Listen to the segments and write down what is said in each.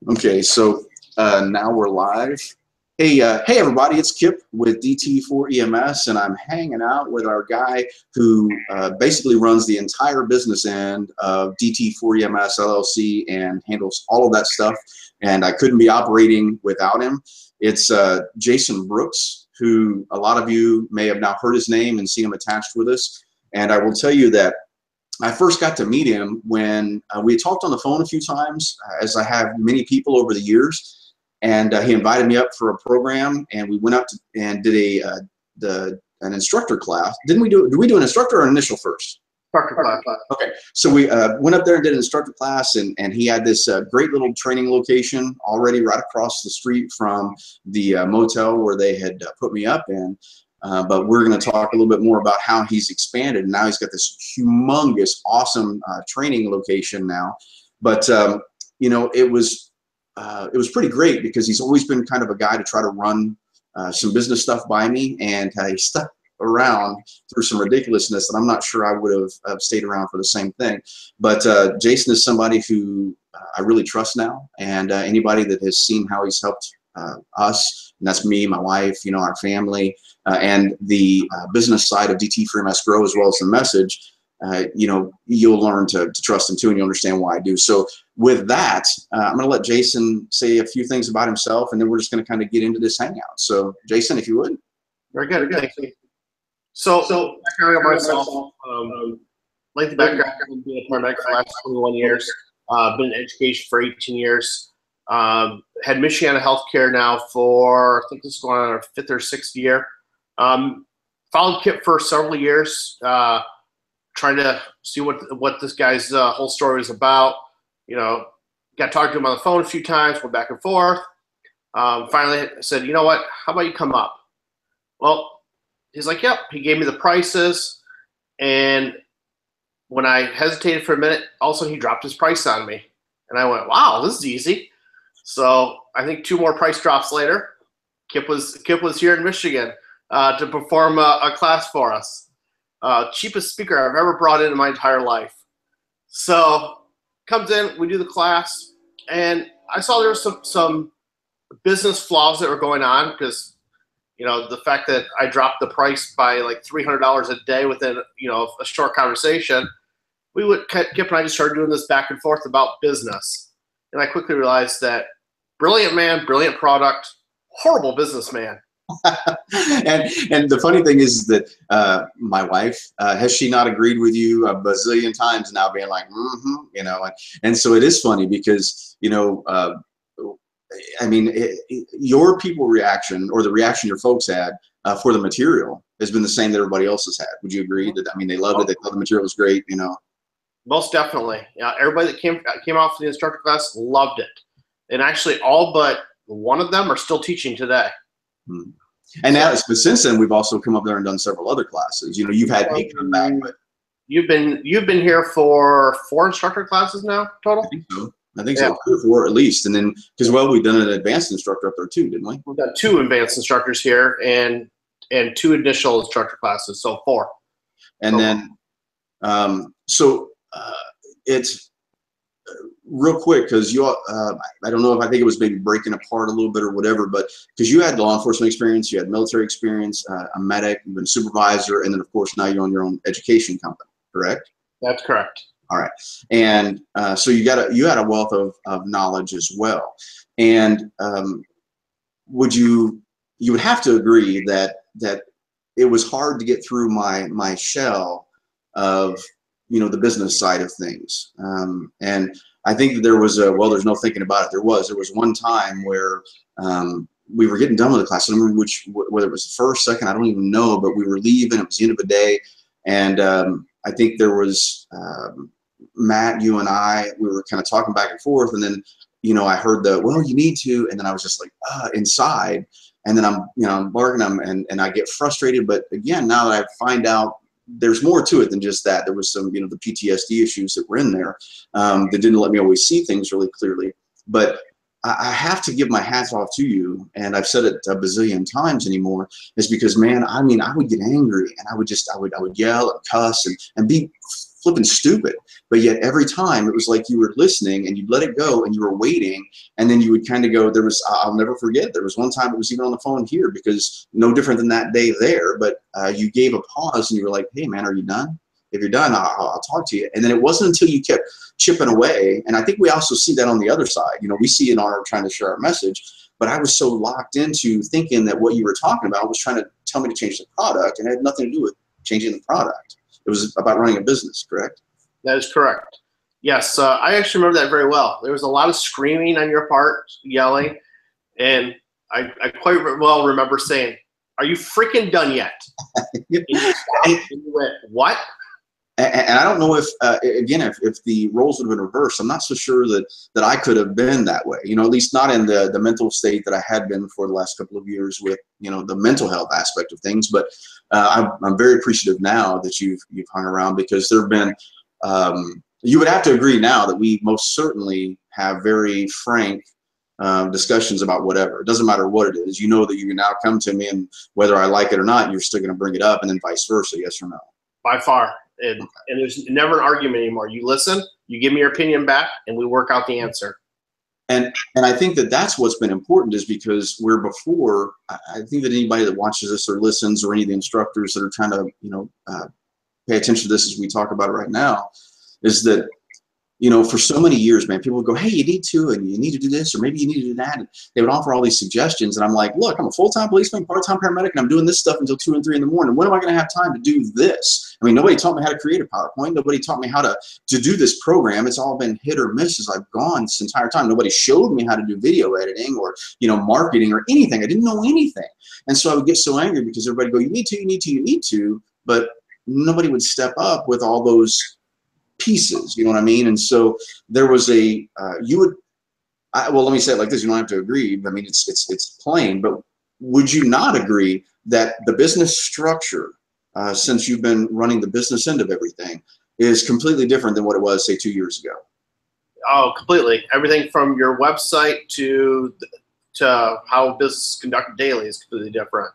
Okay, so now we're live. Hey, everybody, it's Kip with DT4EMS, and I'm hanging out with our guy who basically runs the entire business end of DT4EMS LLC and handles all of that stuff, and I couldn't be operating without him. It's Jason Brooks, who a lot of you may have now heard his name and seen him attached with us, and I will tell you that I first got to meet him when we had talked on the phone a few times, as I have many people over the years, and he invited me up for a program, and we went up to, and did an instructor class. Did we do an instructor or an initial first? Instructor class. Okay, so we went up there and did an instructor class, and he had this great little training location already right across the street from the motel where they had put me up in. But we're going to talk a little bit more about how he's expanded. Now he's got this humongous, awesome training location now. But you know, it was pretty great because he's always been kind of a guy to try to run some business stuff by me, and he stuck around through some ridiculousness that I'm not sure I would have stayed around for the same thing. But Jason is somebody who I really trust now, and anybody that has seen how he's helped us, and that's me, my wife, you know, our family, and the business side of DT4EMS grow, as well as the message, you know, you'll learn to trust him too, and you'll understand why I do. So with that, I'm going to let Jason say a few things about himself, and then we're just going to kind of get into this hangout. So Jason, if you would. Very good. Thank you. So background of myself, lengthy background, I've been a paramedic for the last 21 years. Been in education for 18 years. Had Michiana Healthcare now for, I think this is going on our 5th or 6th year. Followed Kip for several years, trying to see what this guy's whole story was about. You know, got talked to him on the phone a few times, went back and forth. Finally said, you know what, how about you come up? Well, he's like, yep. He gave me the prices, and when I hesitated for a minute, also he dropped his price on me. And I went, wow, this is easy. So I think 2 more price drops later, Kip was here in Michigan to perform a class for us. Cheapest speaker I've ever brought in my entire life. So comes in, we do the class, and I saw there was some business flaws that were going on because, you know, the fact that I dropped the price by like $300 a day within, you know, a short conversation, Kip and I just started doing this back and forth about business. And I quickly realized that brilliant man, brilliant product, horrible businessman. and the funny thing is that my wife, has she not agreed with you a bazillion times now, being like, you know, and so it is funny because, you know, I mean, your people reaction, or the reaction your folks had for the material, has been the same that everybody else has had. Would you agree that, I mean, they loved it, they thought the material was great, you know? Most definitely. Yeah, everybody that came off the instructor class loved it. And actually all but one of them are still teaching today. Hmm. And now, since then, we've also come up there and done several other classes. You know, you've had me come back, but you've been here for 4 instructor classes now total. I think so, 3 or 4 at least. And then, because well, we've done an advanced instructor up there too, didn't we? We've got 2 advanced instructors here and 2 initial instructor classes, so 4. And then, it's real quick, because you, I don't know if I think it was maybe breaking apart a little bit or whatever, but because you had law enforcement experience, you had military experience, a medic, you've been a supervisor, and then of course now you own your own education company, correct? That's correct. All right, and so you had a wealth of knowledge as well, and you would have to agree that it was hard to get through my shell of, you know, the business side of things, and I think that there was there's no thinking about it. There was one time where we were getting done with the class. I don't remember whether it was the first, second, I don't even know, but we were leaving. It was the end of the day, and I think there was Matt, you and I, we were kind of talking back and forth, and then, you know, I heard well, you need to, and then I was just like inside, and then I'm barking, and I get frustrated. But again, now that I find out there's more to it than just that. There was some, you know, the PTSD issues that were in there that didn't let me always see things really clearly. But I have to give my hats off to you, and I've said it a bazillion times anymore, is because, man, I mean, I would get angry, and I would yell and cuss and be flipping stupid. But yet every time it was like you were listening and you'd let it go and you were waiting, and then you would kind of go, I'll never forget, there was one time it was even on the phone here, because no different than that day there, but you gave a pause and you were like, hey man, are you done? If you're done, I'll talk to you. And then it wasn't until you kept chipping away, and I think we also see that on the other side. You know, we see it on our trying to share our message, but I was so locked into thinking that what you were talking about was trying to tell me to change the product, and it had nothing to do with changing the product. It was about running a business, correct? That is correct. Yes, I actually remember that very well. There was a lot of screaming on your part, yelling, and I quite well remember saying, "Are you freaking done yet?" And you stopped and you went, "What?" And I don't know if, again, if the roles would have been reversed, I'm not so sure that I could have been that way. You know, at least not in the mental state that I had been for the last couple of years with, you know, the mental health aspect of things. But I'm very appreciative now that you've hung around, because there have been, you would have to agree now that we most certainly have very frank discussions about whatever. It doesn't matter what it is. You know that you can now come to me, and whether I like it or not, you're still going to bring it up, and then vice versa, yes or no. By far. And there's never an argument anymore. You listen, you give me your opinion back, and we work out the answer. And I think that that's what's been important, is because where before, I think that anybody that watches this or listens, or any of the instructors that are trying to, you know, pay attention to this as we talk about it right now, is that, you know, for so many years, man, people would go, hey, you need to, and you need to do this, or maybe you need to do that. And they would offer all these suggestions. And I'm like, look, I'm a full-time policeman, part-time paramedic, and I'm doing this stuff until 2 and 3 in the morning. When am I going to have time to do this? I mean, nobody taught me how to create a PowerPoint. Nobody taught me how to do this program. It's all been hit or miss as I've gone this entire time. Nobody showed me how to do video editing or, you know, marketing or anything. I didn't know anything. And so I would get so angry because everybody would go, you need to, you need to, you need to. But nobody would step up with all those pieces, you know what I mean? And so there was a, well, let me say it like this, you don't have to agree. I mean, it's plain, but would you not agree that the business structure, since you've been running the business end of everything, is completely different than what it was, say, 2 years ago? Oh, completely. Everything from your website to how business is conducted daily is completely different.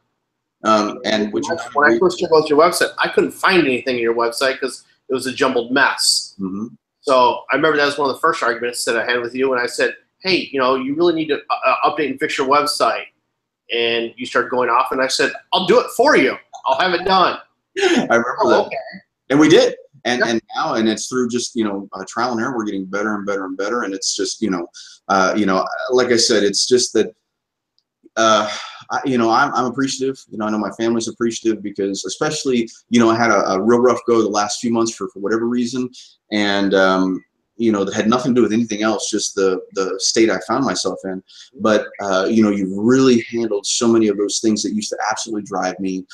And when I first took out your website, I couldn't find anything in your website because it was a jumbled mess. Mm-hmm. So I remember that was one of the first arguments that I had with you, and I said, hey, you know, you really need to update and fix your website. And you started going off, and I said, I'll do it for you. I'll have it done. I remember that. Okay. And we did. And now, and it's through just, you know, trial and error, we're getting better and better and better. And it's just, you know, like I said, it's just that, you know, I'm appreciative. You know, I know my family's appreciative, because especially, you know, I had a real rough go the last few months for whatever reason. And, you know, that had nothing to do with anything else, just the state I found myself in. But, you know, you've really handled so many of those things that used to absolutely drive me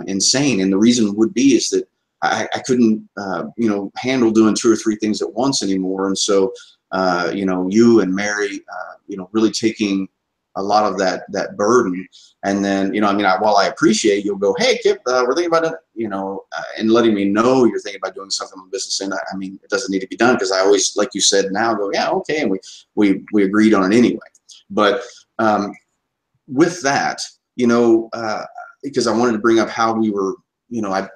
insane. And the reason would be is that I couldn't, you know, handle doing 2 or 3 things at once anymore. And so, you know, you and Mary, you know, really taking a lot of that burden. And then, you know, I mean, while I appreciate, you'll go, hey, Kip, we're thinking about it, you know, and letting me know you're thinking about doing something on the business end. I mean, it doesn't need to be done, because I always, like you said, now go, yeah, okay. And we agreed on it anyway. But with that, you know, because I wanted to bring up how we were, you know,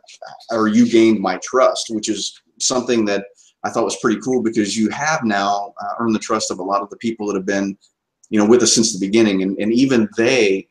you gained my trust, which is something that I thought was pretty cool, because you have now earned the trust of a lot of the people that have been, you know, with us since the beginning. And even they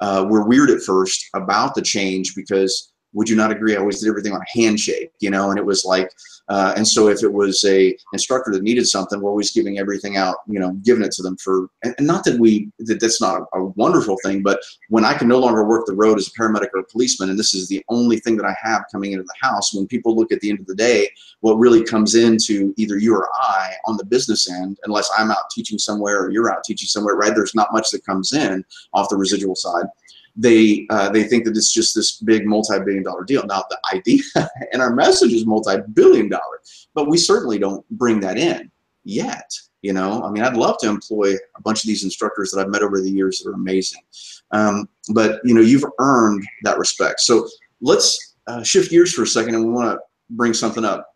were weird at first about the change, because would you not agree, I always did everything on a handshake, you know, and it was like, and so if it was a instructor that needed something, we're always giving everything out, you know, giving it to them for, and not that that's not a wonderful thing, but when I can no longer work the road as a paramedic or a policeman, and this is the only thing that I have coming into the house, when people look at the end of the day, what really comes into either you or I on the business end, unless I'm out teaching somewhere or you're out teaching somewhere, right? There's not much that comes in off the residual side. They think that it's just this big multi-billion-dollar deal. Now, the idea and our message is multi-billion-dollar, but we certainly don't bring that in yet. You know, I mean, I'd love to employ a bunch of these instructors that I've met over the years that are amazing. But, you know, you've earned that respect. So let's shift gears for a second, and we want to bring something up.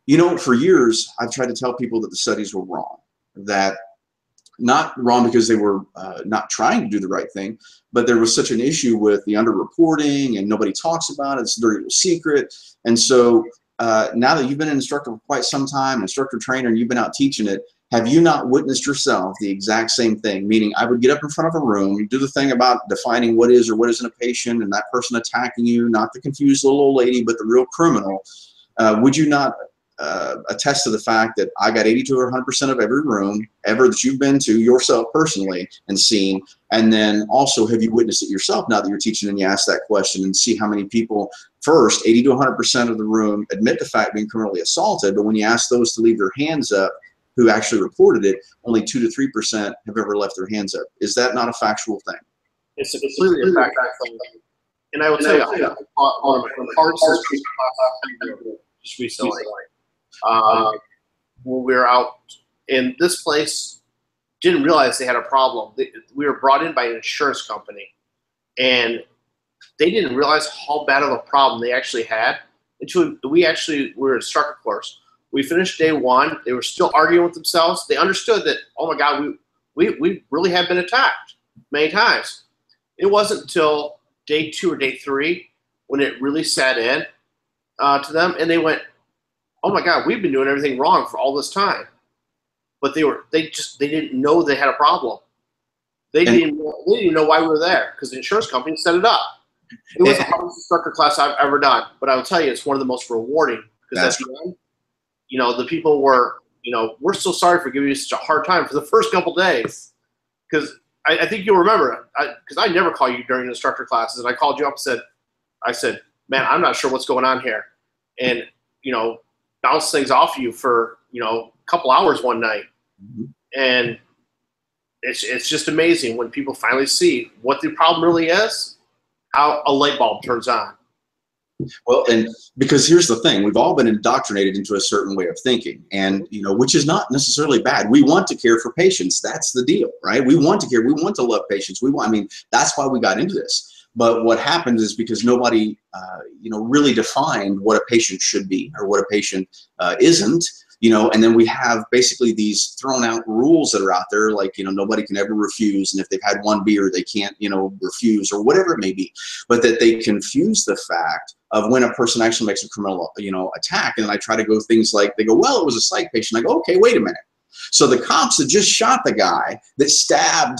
You know, for years, I've tried to tell people that the studies were wrong, that not wrong because they were not trying to do the right thing, but there was such an issue with the underreporting, and nobody talks about it. It's a dirty little secret. And so now that you've been an instructor for quite some time, instructor trainer, and you've been out teaching it, have you not witnessed yourself the exact same thing? Meaning I would get up in front of a room, do the thing about defining what is or what isn't a patient, and that person attacking you, not the confused little old lady, but the real criminal. Would you not attest to the fact that I got 80 to 100% of every room ever that you've been to yourself personally and seen? And then also, have you witnessed it yourself now that you're teaching and you ask that question, and see how many people, first, 80 to 100% of the room admit the fact of being criminally assaulted, but when you ask those to leave their hands up who actually reported it, only 2 to 3% have ever left their hands up. Is that not a factual thing? It's a completely a factual thing. And I will tell you, on hard surgery just recently, when we were out, and this place didn't realize they had a problem. We were brought in by an insurance company, and they didn't realize how bad of a problem they actually had until we actually were in instructor course. We finished day one. They were still arguing with themselves. They understood that, oh my God, we really have been attacked many times. It wasn't until day 2 or day 3 when it really sat in to them, and they went, oh my God, we've been doing everything wrong for all this time. But they didn't know they had a problem. They didn't know why we were there, because the insurance company set it up. It was the hardest instructor class I've ever done, but I will tell you, it's one of the most rewarding, because at the end, you know, the people were, you know, we're so sorry for giving you such a hard time for the first couple days. Because I think you'll remember, because I never call you during instructor classes, and I called you up and said, man, I'm not sure what's going on here. And, you know, bounce things off you for, you know, a couple hours one night. Mm-hmm. And it's just amazing when people finally see what the problem really is, how a light bulb turns on. Well, and because here's the thing, we've all been indoctrinated into a certain way of thinking, and, you know, which is not necessarily bad. We want to care for patients. That's the deal, right? We want to care. We want to love patients. I mean, that's why we got into this. But what happens is because nobody, you know, really defined what a patient should be or what a patient isn't, you know, and then we have basically these thrown out rules that are out there, like, you know, nobody can ever refuse. And if they've had one beer, they can't, you know, refuse, or whatever it may be. But that they confuse the fact of when a person actually makes a criminal, you know, attack. And I try to go things like, they go, well, it was a psych patient. I go, okay, wait a minute. So the cops that just shot the guy that stabbed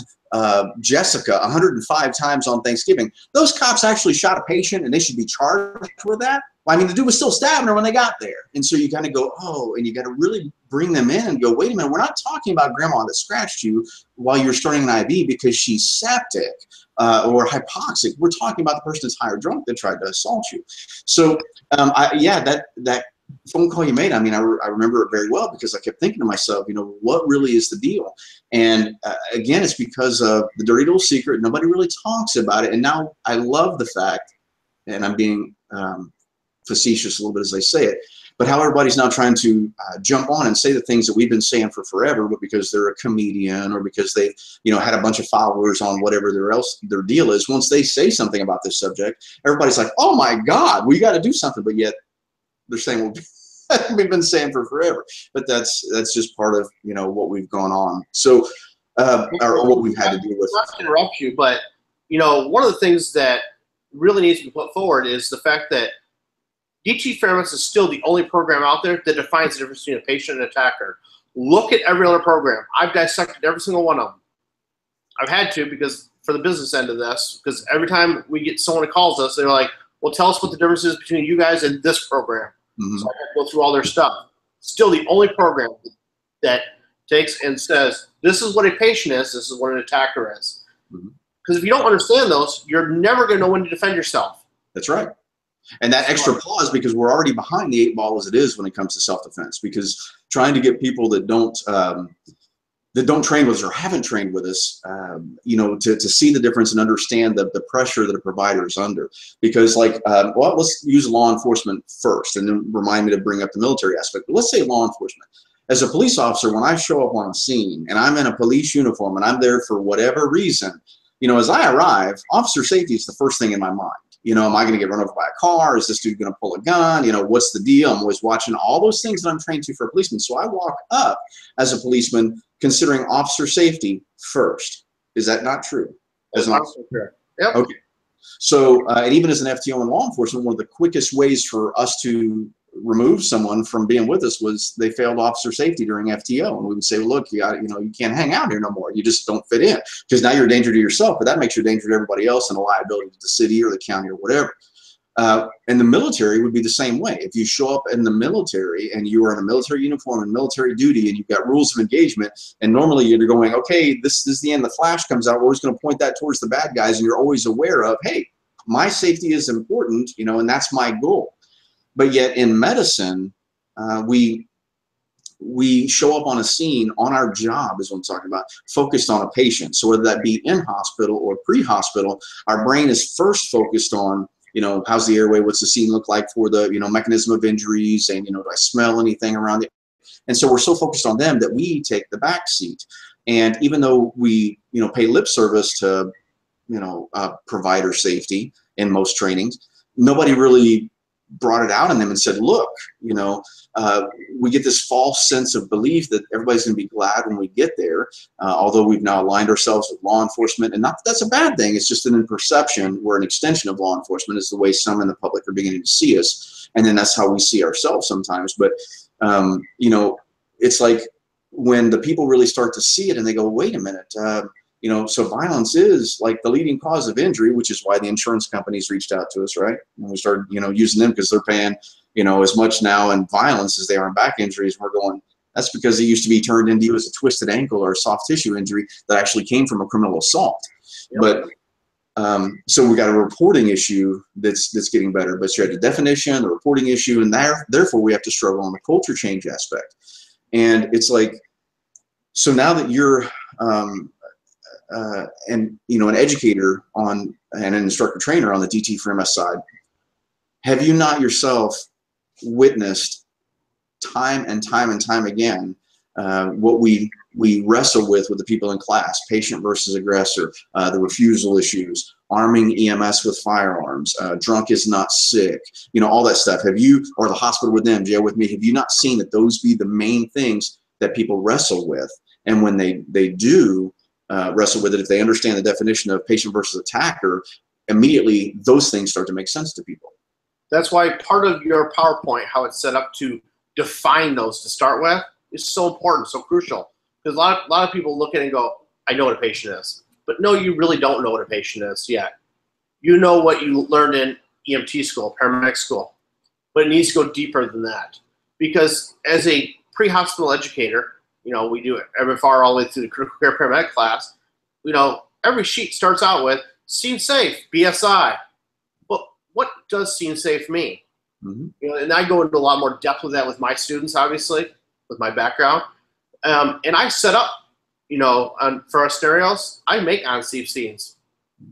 Jessica 105 times on Thanksgiving, those cops actually shot a patient, and they should be charged with that? Well, I mean, the dude was still stabbing her when they got there. And so you kind of go, oh, and you got to really bring them in and go, wait a minute, we're not talking about grandma that scratched you while you're starting an IV because she's septic or hypoxic. We're talking about the person that's high or drunk that tried to assault you. So, yeah, that phone call you made, I mean, I remember it very well, because I kept thinking to myself, you know, what really is the deal? And again, it's because of the dirty little secret. Nobody really talks about it. And now I love the fact, and I'm being facetious a little bit as I say it, but how everybody's now trying to jump on and say the things that we've been saying for forever, but because they're a comedian or because they've, you know, had a bunch of followers on whatever their deal is, once they say something about this subject, everybody's like, oh my God, we got to do something. But yet they're saying, well, we've been saying for forever. But that's just part of, you know, what we've gone on. So, or what we've had to deal with. Not to interrupt you, but, you know, one of the things that really needs to be put forward is the fact that DT4EMS is still the only program out there that defines the difference between a patient and attacker. Look at every other program. I've dissected every single one of them. I've had to, because for the business end of this, because every time we get someone that calls us, they're like, well, tell us what the difference is between you guys and this program. Mm-hmm. So I have to go through all their stuff. Still the only program that takes and says, this is what a patient is, this is what an attacker is. Because mm-hmm. if you don't understand those, you're never going to know when to defend yourself. That's right. And that extra pause, because we're already behind the 8 ball as it is when it comes to self-defense, because trying to get people that don't train with us or haven't trained with us, you know, to see the difference and understand the pressure that a provider is under. Because, like, well, let's use law enforcement first, and then remind me to bring up the military aspect. But let's say law enforcement. As a police officer, when I show up on a scene and I'm in a police uniform and I'm there for whatever reason, you know, as I arrive, officer safety is the first thing in my mind. You know, am I going to get run over by a car? Is this dude going to pull a gun? You know, what's the deal? I'm always watching all those things that I'm trained to for a policeman. So I walk up as a policeman considering officer safety first. Is that not true? As an officer, sure. Yep. Okay. So, and even as an FTO in law enforcement, one of the quickest ways for us to remove someone from being with us was they failed officer safety during FTO. And we would say, well, look, you can't hang out here no more. You just don't fit in, because now you're a danger to yourself, but that makes you a danger to everybody else and a liability to the city or the county or whatever. And the military would be the same way. If you show up in the military and you are in a military uniform and military duty and you've got rules of engagement, and normally you're going, okay, this is the end, the flash comes out, we're always going to point that towards the bad guys, and you're always aware of, hey, my safety is important, and that's my goal. But yet in medicine, we show up on a scene on our job, is what I'm talking about, focused on a patient. So whether that be in hospital or pre-hospital, our brain is first focused on, how's the airway, what's the scene look like for the, mechanism of injuries, and, do I smell anything around it? And so we're so focused on them that we take the back seat. And even though we, pay lip service to, provider safety in most trainings, nobody really brought it out in them and said, look, we get this false sense of belief that everybody's going to be glad when we get there, although we've now aligned ourselves with law enforcement. And not that that's a bad thing, it's just that in perception, we're an extension of law enforcement, is the way some in the public are beginning to see us. And then that's how we see ourselves sometimes. But, it's like when the people really start to see it and they go, wait a minute, so violence is like the leading cause of injury, which is why the insurance companies reached out to us, right? And we started, using them because they're paying, as much now in violence as they are in back injuries. We're going, that's because it used to be turned into you as a twisted ankle or a soft tissue injury that actually came from a criminal assault. Yep. But so we got a reporting issue that's getting better. But you had the definition, the reporting issue, and therefore we have to struggle on the culture change aspect. And it's like, so now that you're an educator and an instructor trainer on the DT4EMS side, have you not yourself witnessed time and time and time again what we wrestle with the people in class, patient versus aggressor, the refusal issues, arming EMS with firearms, drunk is not sick, all that stuff. Have you, or the hospital with them, jail with me, have you not seen that those be the main things that people wrestle with? And when they do wrestle with it, if they understand the definition of patient versus attacker, immediately those things start to make sense to people. That's why part of your PowerPoint, how it's set up to define those to start with, is so important, so crucial. Because a lot of people look at it and go, I know what a patient is. But no, you really don't know what a patient is yet. You know what you learned in EMT school, paramedic school. But it needs to go deeper than that. Because as a pre-hospital educator, we do it MFR all the way through the critical care paramedic class. Every sheet starts out with scene safe, BSI. But what does scene safe mean? Mm-hmm. And I go into a lot more depth with that with my students, obviously, with my background. And I set up, for our scenarios, I make unsafe scenes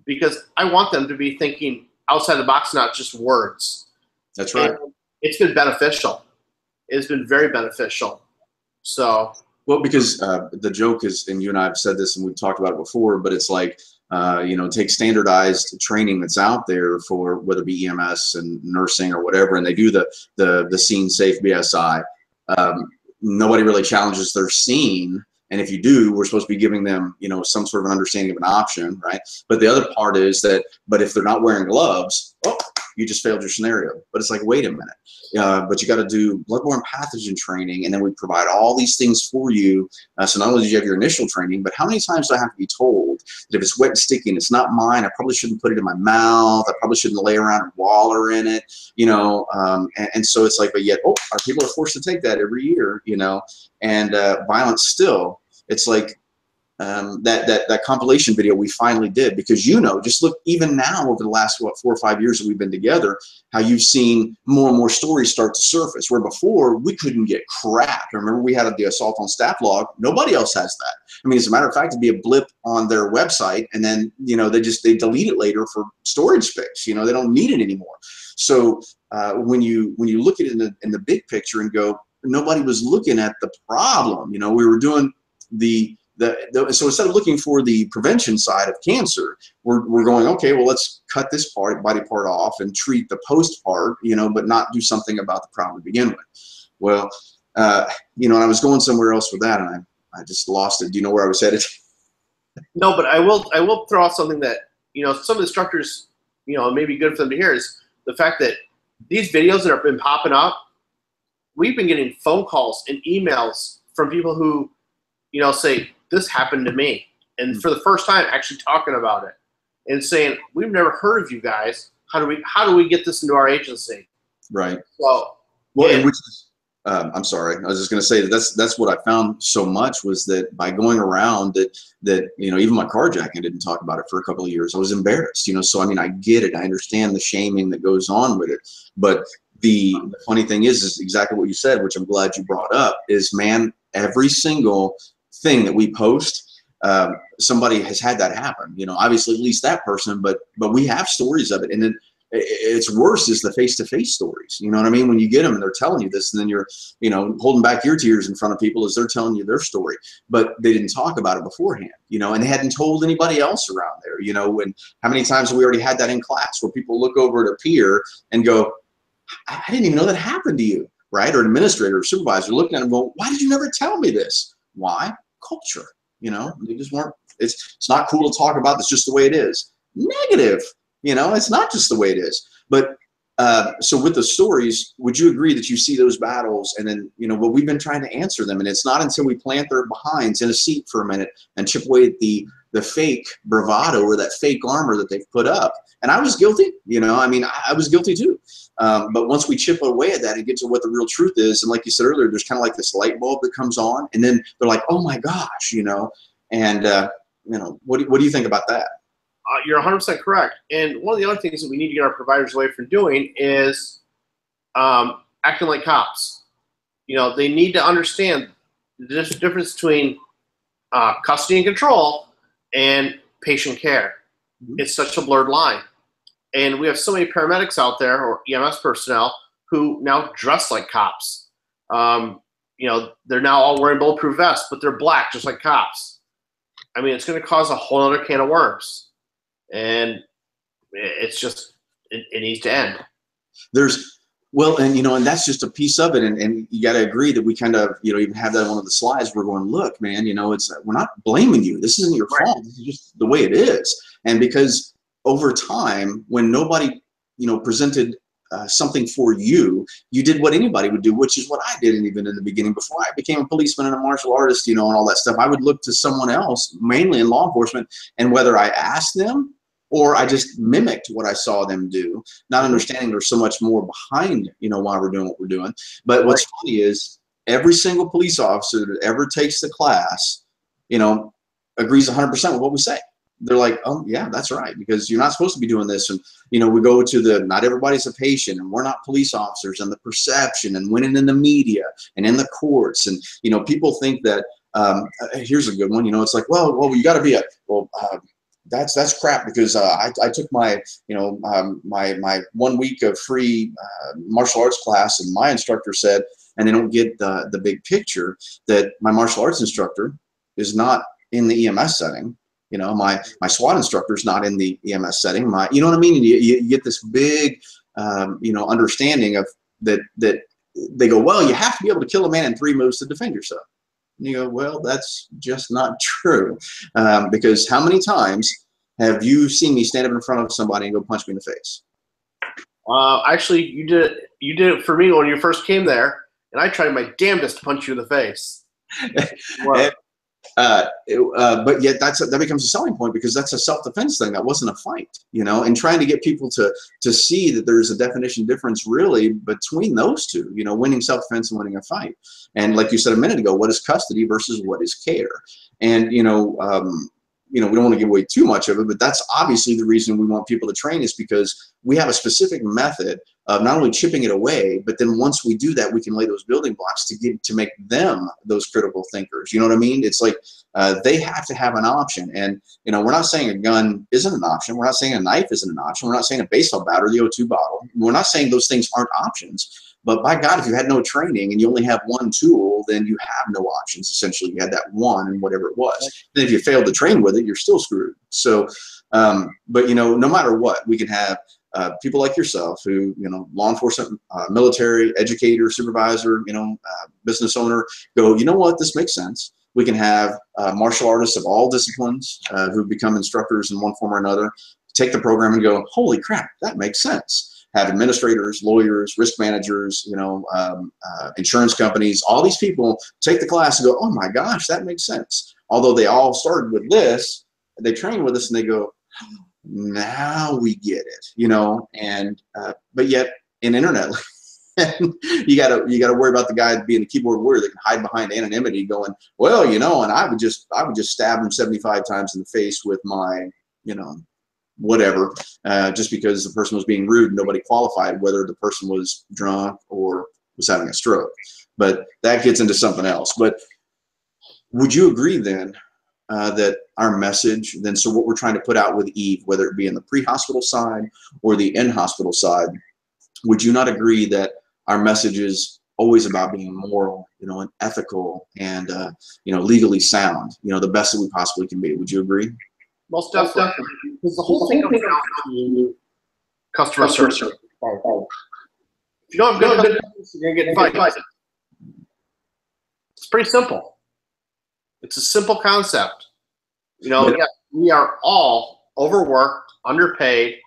because I want them to be thinking outside the box, not just words. That's right. And it's been beneficial. It's been very beneficial. So. Well, because the joke is, and you and I have said this and we've talked about it before, but it's like, take standardized training that's out there for whether it be EMS and nursing or whatever, and they do the scene safe BSI. Nobody really challenges their scene. And if you do, we're supposed to be giving them, some sort of an understanding of an option, right? But the other part is that, but if they're not wearing gloves, oh, you just failed your scenario. But it's like, wait a minute. But you got to do bloodborne pathogen training, and then we provide all these things for you. So not only do you have your initial training, but how many times do I have to be told that if it's wet and sticky and it's not mine, I probably shouldn't put it in my mouth. I probably shouldn't lay around and waller in it, and so it's like, but yet, our people are forced to take that every year, and violence still. It's like that compilation video we finally did, because just look even now over the last 4 or 5 years that we've been together, how you've seen more and more stories start to surface, where before we couldn't get crap. Remember, we had the assault on staff log. Nobody else has that. I mean, as a matter of fact, it'd be a blip on their website, and then they delete it later for storage space. They don't need it anymore. So when you look at it in the big picture and go, nobody was looking at the problem. We were doing so instead of looking for the prevention side of cancer, we're going, okay, well, let's cut this body part off and treat the post part, but not do something about the problem to begin with. Well, and I was going somewhere else with that, and I just lost it. Do you know where I was headed? No, but I will throw out something that, some of the instructors, it may be good for them to hear, is the fact that these videos that have been popping up, we've been getting phone calls and emails from people who, say, this happened to me. And for the first time, actually talking about it and saying, we've never heard of you guys. How do we get this into our agency? Right. Well, and which is, I'm sorry. I was just going to say that's what I found so much was that by going around that even my carjacking didn't talk about it for a couple of years. I was embarrassed, So I mean, I get it. I understand the shaming that goes on with it. But the funny thing is exactly what you said, which I'm glad you brought up. Is man, every single thing that we post, somebody has had that happen. Obviously at least that person, but we have stories of it, and then it's worse is the face-to-face stories. You know what I mean? When you get them and they're telling you this, and then you're, holding back your tears in front of people as they're telling you their story, but they didn't talk about it beforehand, and they hadn't told anybody else around there, and how many times have we already had that in class where people look over at a peer and go, I didn't even know that happened to you, right? Or an administrator or supervisor looking at them going, why did you never tell me this? Why? Culture, they just weren't, it's not cool to talk about. That's just the way it is. Negative. It's not just the way it is. But so with the stories, would you agree that you see those battles and then, but we've been trying to answer them, and it's not until we plant their behinds in a seat for a minute and chip away at the fake bravado or that fake armor that they've put up. And I was guilty, I mean, I was guilty too. But once we chip away at that and get to what the real truth is, and like you said earlier, there's kind of like this light bulb that comes on, and then they're like, oh my gosh, and what do you think about that? You're 100% correct. And one of the other things that we need to get our providers away from doing is acting like cops. They need to understand the difference between custody and control and patient care. Mm-hmm. It's such a blurred line. And we have so many paramedics out there or EMS personnel who now dress like cops. They're now all wearing bulletproof vests, but they're black, just like cops. I mean, it's going to cause a whole other can of worms. And it's just, it needs to end. And that's just a piece of it. And you got to agree that we kind of, even have that on one of the slides. We're going, look, man, we're not blaming you. This isn't your fault. This is just the way it is. And because over time, when nobody, presented something for you, you did what anybody would do, which is what I did. And even in the beginning, before I became a policeman and a martial artist, and all that stuff, I would look to someone else, mainly in law enforcement, and whether I asked them or I just mimicked what I saw them do, not understanding there's so much more behind, why we're doing what we're doing. But what's funny is every single police officer that ever takes the class, agrees 100% with what we say. They're like, oh yeah, that's right, because you're not supposed to be doing this. And, we go to not everybody's a patient, and we're not police officers, and the perception and winning in the media and in the courts. And, people think that, here's a good one, it's like, well, you got to be that's crap, because I took my, my 1 week of free martial arts class, and my instructor said, and they don't get the big picture that my martial arts instructor is not in the EMS setting. My SWAT instructor is not in the EMS setting. You know what I mean? And you get this big, understanding of that they go, well, you have to be able to kill a man in 3 moves to defend yourself. And you go, well, that's just not true. Because how many times have you seen me stand up in front of somebody and go punch me in the face? Actually, you did it for me when you first came there, and I tried my damnedest to punch you in the face. Well, but yet that becomes a selling point, because that's a self-defense thing. That wasn't a fight, and trying to get people to see that there's a definition difference really between those two, winning self-defense and winning a fight. And like you said a minute ago, what is custody versus what is care? And, we don't want to give away too much of it, but that's obviously the reason we want people to train, is because we have a specific method of not only chipping it away, but then once we do that, we can lay those building blocks to make them those critical thinkers. You know what I mean? It's like they have to have an option. And, we're not saying a gun isn't an option. We're not saying a knife isn't an option. We're not saying a baseball bat or the O2 bottle. We're not saying those things aren't options. But by God, if you had no training and you only have one tool, then you have no options. Essentially, you had that one and whatever it was. Then if you failed to train with it, you're still screwed. So, but, no matter what, we can have people like yourself who, law enforcement, military, educator, supervisor, business owner, go, you know what, this makes sense. We can have martial artists of all disciplines who become instructors in one form or another, take the program and go, holy crap, that makes sense. have administrators, lawyers, risk managers, insurance companies, all these people take the class and go, oh my gosh, that makes sense. Although they all started with this, they train with us and they go, now we get it, but yet in internet, you gotta worry about the guy being a keyboard warrior that can hide behind anonymity going, well, and I would just stab him 75 times in the face with my, whatever, just because the person was being rude. Nobody qualified whether the person was drunk or was having a stroke. But that gets into something else. But would you agree then that our message, so what we're trying to put out with Eve, whether it be in the pre-hospital side or the in-hospital side, would you not agree that our message is always about being moral, and ethical and, legally sound, the best that we possibly can be? Would you agree? Most definitely. Because the whole thing comes down to customer service. If you don't have good customer service, you're going to get fired. It's pretty simple. It's a simple concept. Yeah, we are all overworked, underpaid.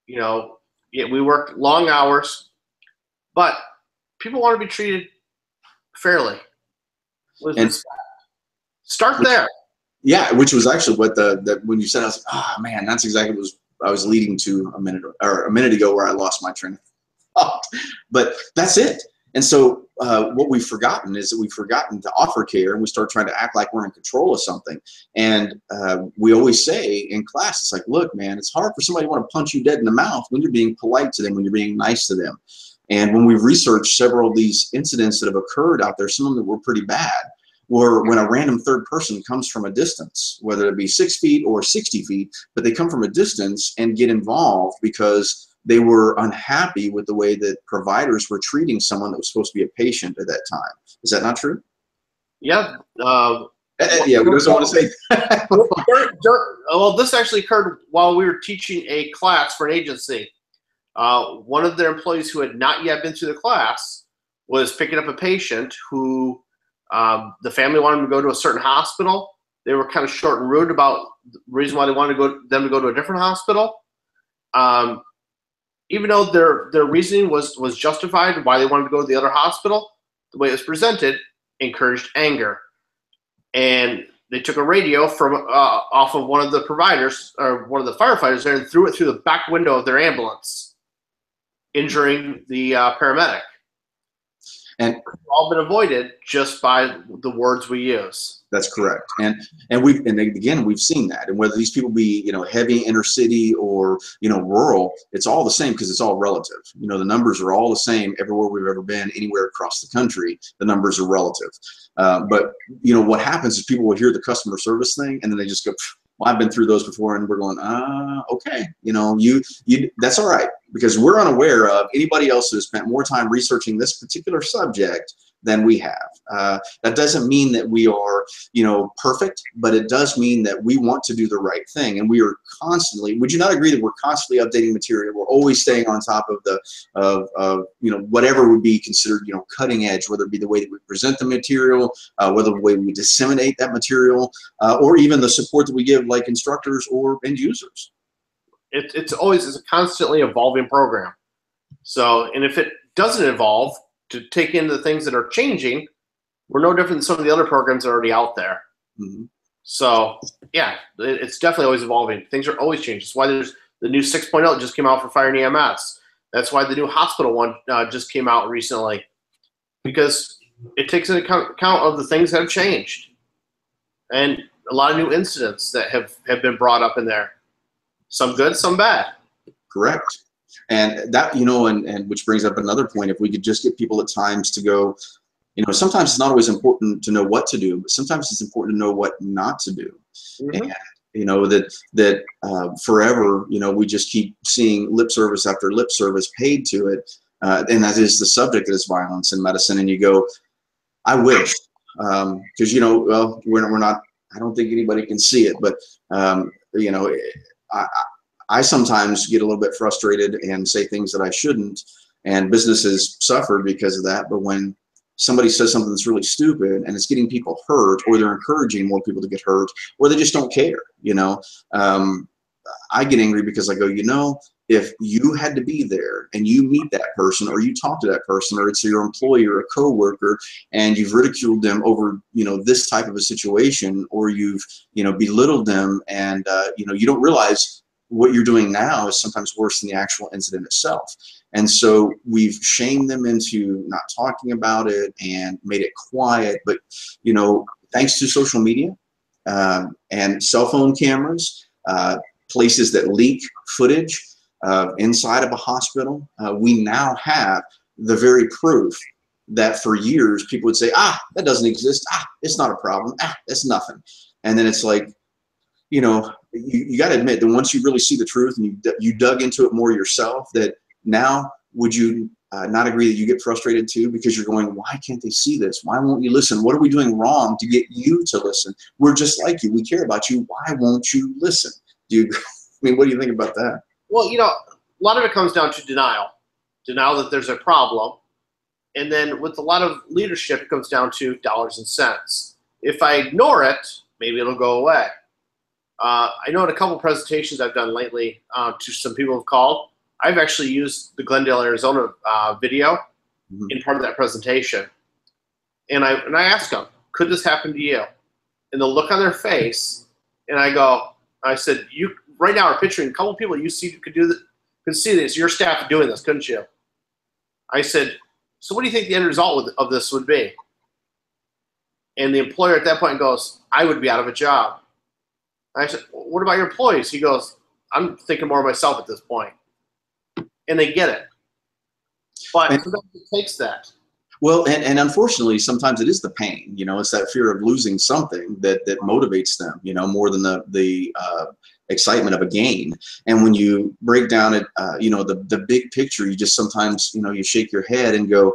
We work long hours, but people want to be treated fairly. Start there. Yeah, which was actually what when you said, I was like, oh man, that's exactly what I was leading to a minute ago, where I lost my train of thought. But that's it. And so what we've forgotten is that we've forgotten to offer care, and we start trying to act like we're in control of something. And we always say in class, it's like, look, man, it's hard for somebody to want to punch you dead in the mouth when you're being polite to them, when you're being nice to them. And when we've researched several of these incidents that have occurred out there, some of them were pretty bad, or when a random third person comes from a distance, whether it be 6 feet or 60 feet, but they come from a distance and get involved because they were unhappy with the way that providers were treating someone that was supposed to be a patient at that time. Is that not true? Yeah. Yeah, we just want to say that. Well, this actually occurred while we were teaching a class for an agency. One of their employees who had not yet been through the class was picking up a patient who the family wanted to go to a certain hospital. They were kind of short and rude about the reason why they wanted them to go to a different hospital. Even though their reasoning was justified why they wanted to go to the other hospital, the way it was presented encouraged anger. And they took a radio from off of one of the providers, or one of the firefighters there, and threw it through the back window of their ambulance, injuring the paramedic. And it's all been avoided just by the words we use. That's correct. And we've seen that. And whether these people be, heavy inner city or, rural, it's all the same, because it's all relative. The numbers are all the same everywhere we've ever been, anywhere across the country. The numbers are relative. But what happens is people will hear the customer service thing, and then they just go, well, I've been through those before, and we're going, okay, that's all right, because we're unaware of anybody else who has spent more time researching this particular subject than we have. That doesn't mean that we are, perfect, but it does mean that we want to do the right thing, and we are constantly. Would you not agree that we're constantly updating material? We're always staying on top of whatever would be considered, cutting edge, whether it be the way that we present the material, whether the way we disseminate that material, or even the support that we give, like instructors or end users. It's a constantly evolving program. So, and if it doesn't evolve to take in the things that are changing, we're no different than some of the other programs that are already out there. Mm-hmm. So, yeah, it's definitely always evolving. Things are always changing. That's why there's the new 6.0 that just came out for fire and EMS. That's why the new hospital one just came out recently, because it takes into account of the things that have changed, and a lot of new incidents that have been brought up in there. Some good, some bad. Correct. And that, and which brings up another point. If we could just get people at times to go, sometimes it's not always important to know what to do, but sometimes it's important to know what not to do. Mm-hmm. And forever, we just keep seeing lip service after lip service paid to it. And that is the subject that is violence in medicine. And you go, I wish, because, well, we're not, I don't think anybody can see it, but, I sometimes get a little bit frustrated and say things that I shouldn't, and businesses suffer because of that. But when somebody says something that's really stupid and it's getting people hurt, or they're encouraging more people to get hurt, or they just don't care, I get angry because I go, if you had to be there and you meet that person, or you talk to that person, or it's your employee or a coworker, and you've ridiculed them over, this type of a situation, or you've, belittled them, and, you don't realize what you're doing now is sometimes worse than the actual incident itself. And so we've shamed them into not talking about it and made it quiet. But, thanks to social media and cell phone cameras, places that leak footage inside of a hospital, we now have the very proof that for years people would say, that doesn't exist. It's not a problem. It's nothing. And then it's like, you got to admit that once you really see the truth and you dug into it more yourself, that now would you not agree that you get frustrated too, because you're going, why can't they see this? Why won't you listen? What are we doing wrong to get you to listen? We're just like you. We care about you. Why won't you listen? What do you think about that? Well, a lot of it comes down to denial that there's a problem. And then with a lot of leadership, it comes down to dollars and cents. If I ignore it, maybe it'll go away. I know in a couple presentations I've done lately to some people who've called, I've actually used the Glendale, Arizona video in part of that presentation. And I ask them, could this happen to you? And they'll look on their face, and I said, you right now are picturing a couple people you see could see this. Your staff doing this, couldn't you? I said, so what do you think the end result of this would be? And the employer at that point goes, I would be out of a job. I said, what about your employees? He goes, I'm thinking more of myself at this point. And they get it. But sometimes it takes that. Well, and unfortunately, sometimes it is the pain. It's that fear of losing something that motivates them, more than the excitement of a gain. And when you break down it, the big picture, you just sometimes, you shake your head and go,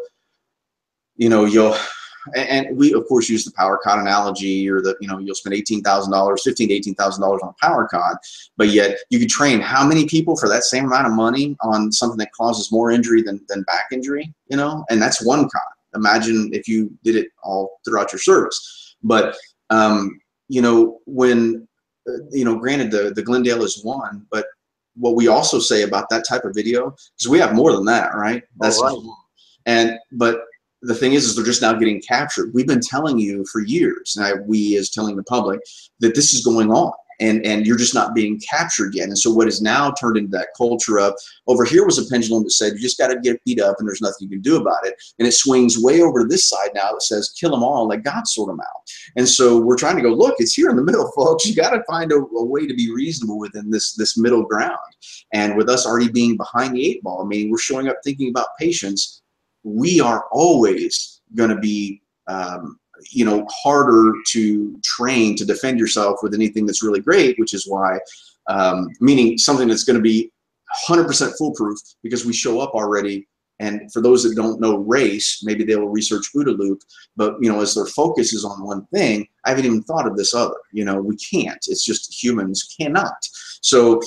and we of course use the power cod analogy, or you'll spend $18,000, $15,000 to $18,000 on a power cod, but yet you could train how many people for that same amount of money on something that causes more injury than back injury, and that's one cod. Imagine if you did it all throughout your service. But when granted the Glendale is one, but what we also say about that type of video, because we have more than that, right? That's right. But the thing is they're just now getting captured. We've been telling you for years, and we as telling the public, that this is going on, and you're just not being captured yet. And so what is now turned into that culture of, over here was a pendulum that said you just got to get beat up and there's nothing you can do about it, and it swings way over to this side now that says kill them all, let God sort them out. And so we're trying to go, look, it's here in the middle, folks. You got to find a way to be reasonable within this middle ground. And with us already being behind the 8 ball, we're showing up thinking about patients. We are always going to be, harder to train to defend yourself with anything that's really great, which is why, meaning something that's going to be 100% foolproof, because we show up already. And for those that don't know race, maybe they will research OODA loop, but as their focus is on one thing, I haven't even thought of this other. We can't. It's just humans cannot. So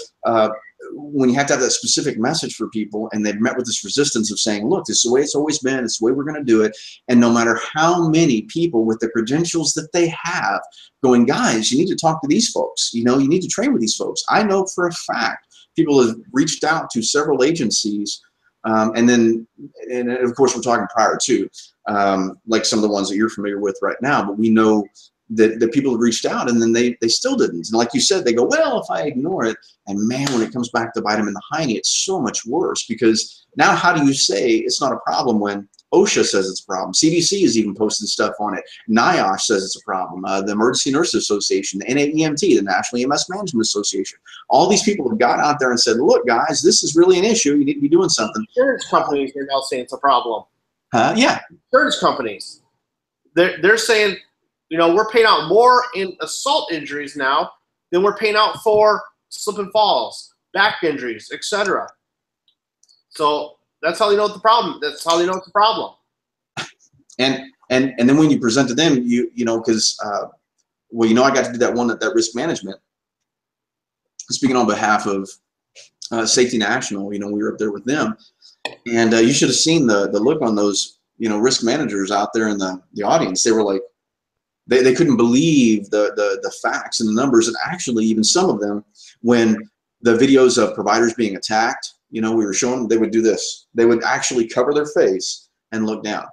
when you have to have that specific message for people, and they've met with this resistance of saying, look, this is the way it's always been, it's the way we're going to do it, and no matter how many people with the credentials that they have going, guys, you need to talk to these folks, you need to train with these folks. I know for a fact people have reached out to several agencies, and of course we're talking prior to, like some of the ones that you're familiar with right now, but we know that people have reached out, and then they still didn't. And like you said, they go, well, if I ignore it, and man, when it comes back to bite them in the hiney, it's so much worse, because now how do you say it's not a problem when OSHA says it's a problem? CDC has even posted stuff on it. NIOSH says it's a problem. The Emergency Nurses Association, the NAEMT, the National EMS Management Association. All these people have got out there and said, look, guys, this is really an issue. You need to be doing something. Insurance companies are now saying it's a problem. Yeah. Insurance companies. They're saying, we're paying out more in assault injuries now than we're paying out for slip and falls, back injuries, etc. So that's how they know it's the problem. That's how they know it's a problem. And then when you present to them, because I got to do that risk management. Speaking on behalf of Safety National, we were up there with them, and you should have seen the look on those risk managers out there in the audience. They were like, they couldn't believe the facts and the numbers, and actually even some of them, when the videos of providers being attacked you know, we were showing them, they would do this. They would actually cover their face and look down.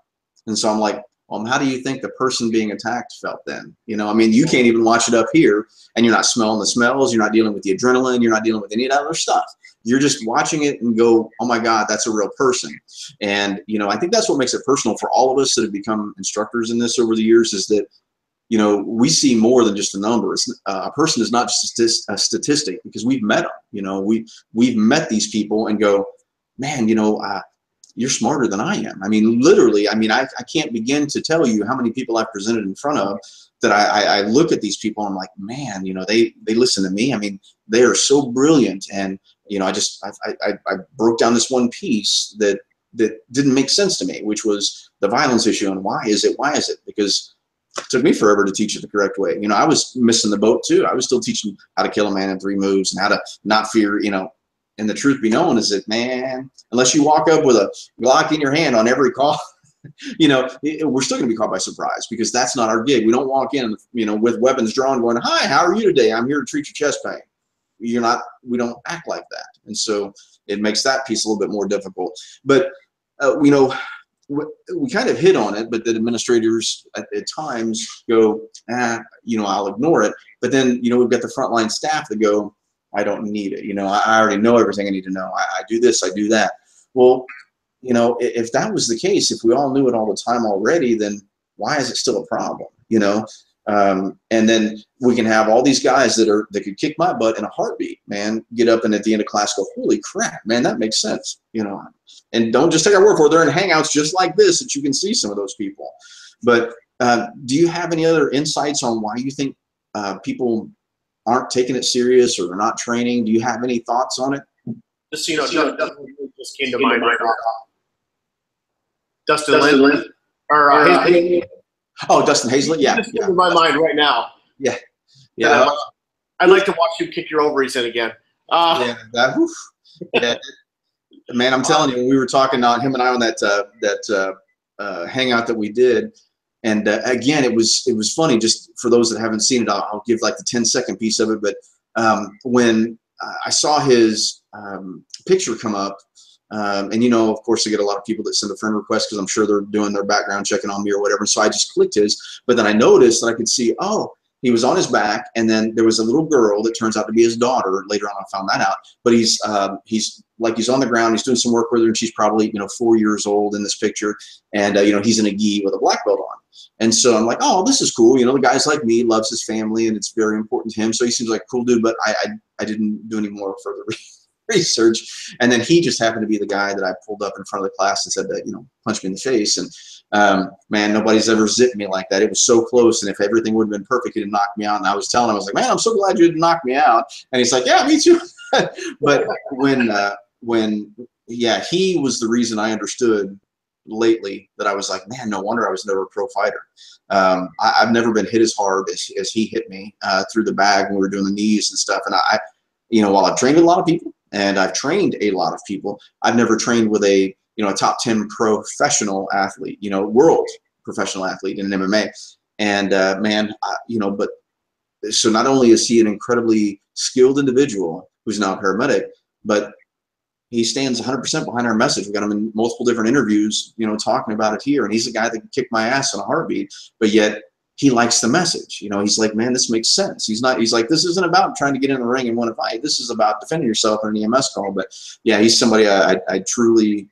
And so I'm like, how do you think the person being attacked felt then? You know, I mean, you can't even watch it up here, and you're not smelling the smells. You're not dealing with the adrenaline. You're not dealing with any of that other stuff. You're just watching it and go, oh my God, that's a real person. And, you know, I think that's what makes it personal for all of us that have become instructors in this over the years, is that, you know, we see more than just a number. A person is not just a statistic, because we've met them. You know, we've met these people and go, man, you know, you're smarter than I am. I mean, literally, I mean, I can't begin to tell you how many people I've presented in front of that I look at these people and I'm like, man, you know, they listen to me. I mean, they are so brilliant. And, you know, I broke down this one piece that didn't make sense to me, which was the violence issue. And why is it? Because it took me forever to teach it the correct way. You know, I was missing the boat too. I was still teaching how to kill a man in 3 moves and how to not fear, you know. And the truth be known is that, man, unless you walk up with a Glock in your hand on every call, you know, we're still going to be caught by surprise, because that's not our gig. We don't walk in, you know, with weapons drawn going, hi, how are you today? I'm here to treat your chest pain. We don't act like that. And so it makes that piece a little bit more difficult. But, you know, we kind of hit on it, but the administrators at times go, you know, I'll ignore it. But then, you know, we've got the frontline staff that go, I don't need it. You know, I already know everything I need to know. I do this, I do that. Well, you know, if that was the case, if we all knew it all the time already, then why is it still a problem? You know, and then we can have all these guys that could kick my butt in a heartbeat, man, get up and at the end of class go, holy crap, man, that makes sense. You know, and don't just take our word for it. They're in hangouts just like this that you can see some of those people. But do you have any other insights on why you think people aren't taking it serious or they're not training? Do you have any thoughts on it? Just, you know, just came to mind right now. Dustin Lindland. Oh, Dustin Hazlett, yeah. Just came to my mind right now. Yeah. Yeah. I'd like to watch you kick your ovaries in again. Yeah, man, I'm telling you, when we were talking on him and I on that hangout that we did, and again, it was funny. Just for those that haven't seen it, I'll give like the 10-second piece of it. But when I saw his picture come up, and you know, of course, I get a lot of people that send a friend request because I'm sure they're doing their background checking on me or whatever. So I just clicked his, but then I noticed that I could see, oh, he was on his back, and then there was a little girl that turns out to be his daughter. Later on, I found that out. But he's on the ground. He's doing some work with her, and she's probably, you know, 4 years old in this picture, and you know, he's in a gi with a black belt on. And so I'm like, oh, this is cool. You know, the guy's like me, loves his family, and it's very important to him. So he seems like a cool dude. But I didn't do any more further research. And then he just happened to be the guy that I pulled up in front of the class and said that, you know, punch me in the face. And man, nobody's ever zipped me like that. It was so close. And if everything would have been perfect, he'd knock me out. And I was telling him, I was like, man, I'm so glad you didn't knock me out. And he's like, yeah, me too. But yeah, he was the reason I understood lately that I was like, man, no wonder I was never a pro fighter. I've never been hit as hard as he hit me through the bag when we were doing the knees and stuff. And you know, while I've trained with a lot of people, and I've trained a lot of people, I've never trained with a, you know, a top 10 professional athlete, you know, world professional athlete in MMA. And man, you know, but so not only is he an incredibly skilled individual who's now a paramedic, but he stands 100% behind our message. We got him in multiple different interviews, you know, talking about it here. And he's a guy that can kick my ass in a heartbeat, but yet he likes the message. You know, he's like, man, this makes sense. He's like, this isn't about trying to get in the ring and win a fight. This is about defending yourself in an EMS call. But yeah, he's somebody I truly,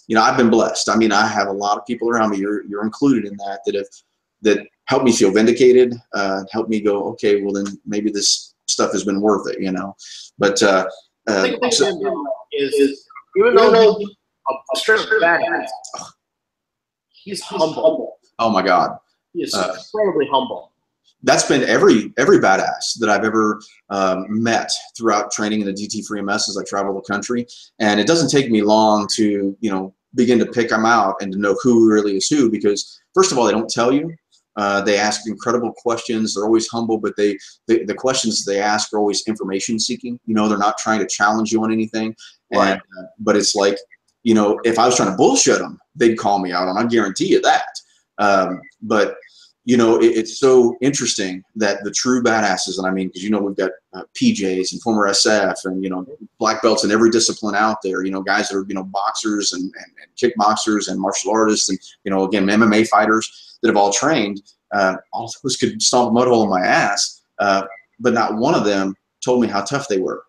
you know, I've been blessed. I mean, I have a lot of people around me, you're included in that helped me feel vindicated, helped me go, okay, well then maybe this stuff has been worth it, you know. But I think is even though he's a straight badass, he's humble. Oh my God. He is incredibly humble. That's been every badass that I've ever met throughout training in the DT4EMS as I travel the country. And it doesn't take me long to, you know, begin to pick them out and to know who really is who, because first of all, they don't tell you. They ask incredible questions. They're always humble, but the questions they ask are always information seeking. You know, they're not trying to challenge you on anything. Right. And, but it's like, you know, if I was trying to bullshit them, they'd call me out on. I guarantee you that. But it's so interesting that the true badasses, and I mean, because we've got PJs and former SF and black belts in every discipline out there. Guys that are boxers and kickboxers and martial artists and again MMA fighters that have all trained. All of those could stomp a mud hole in my ass, but not one of them told me how tough they were.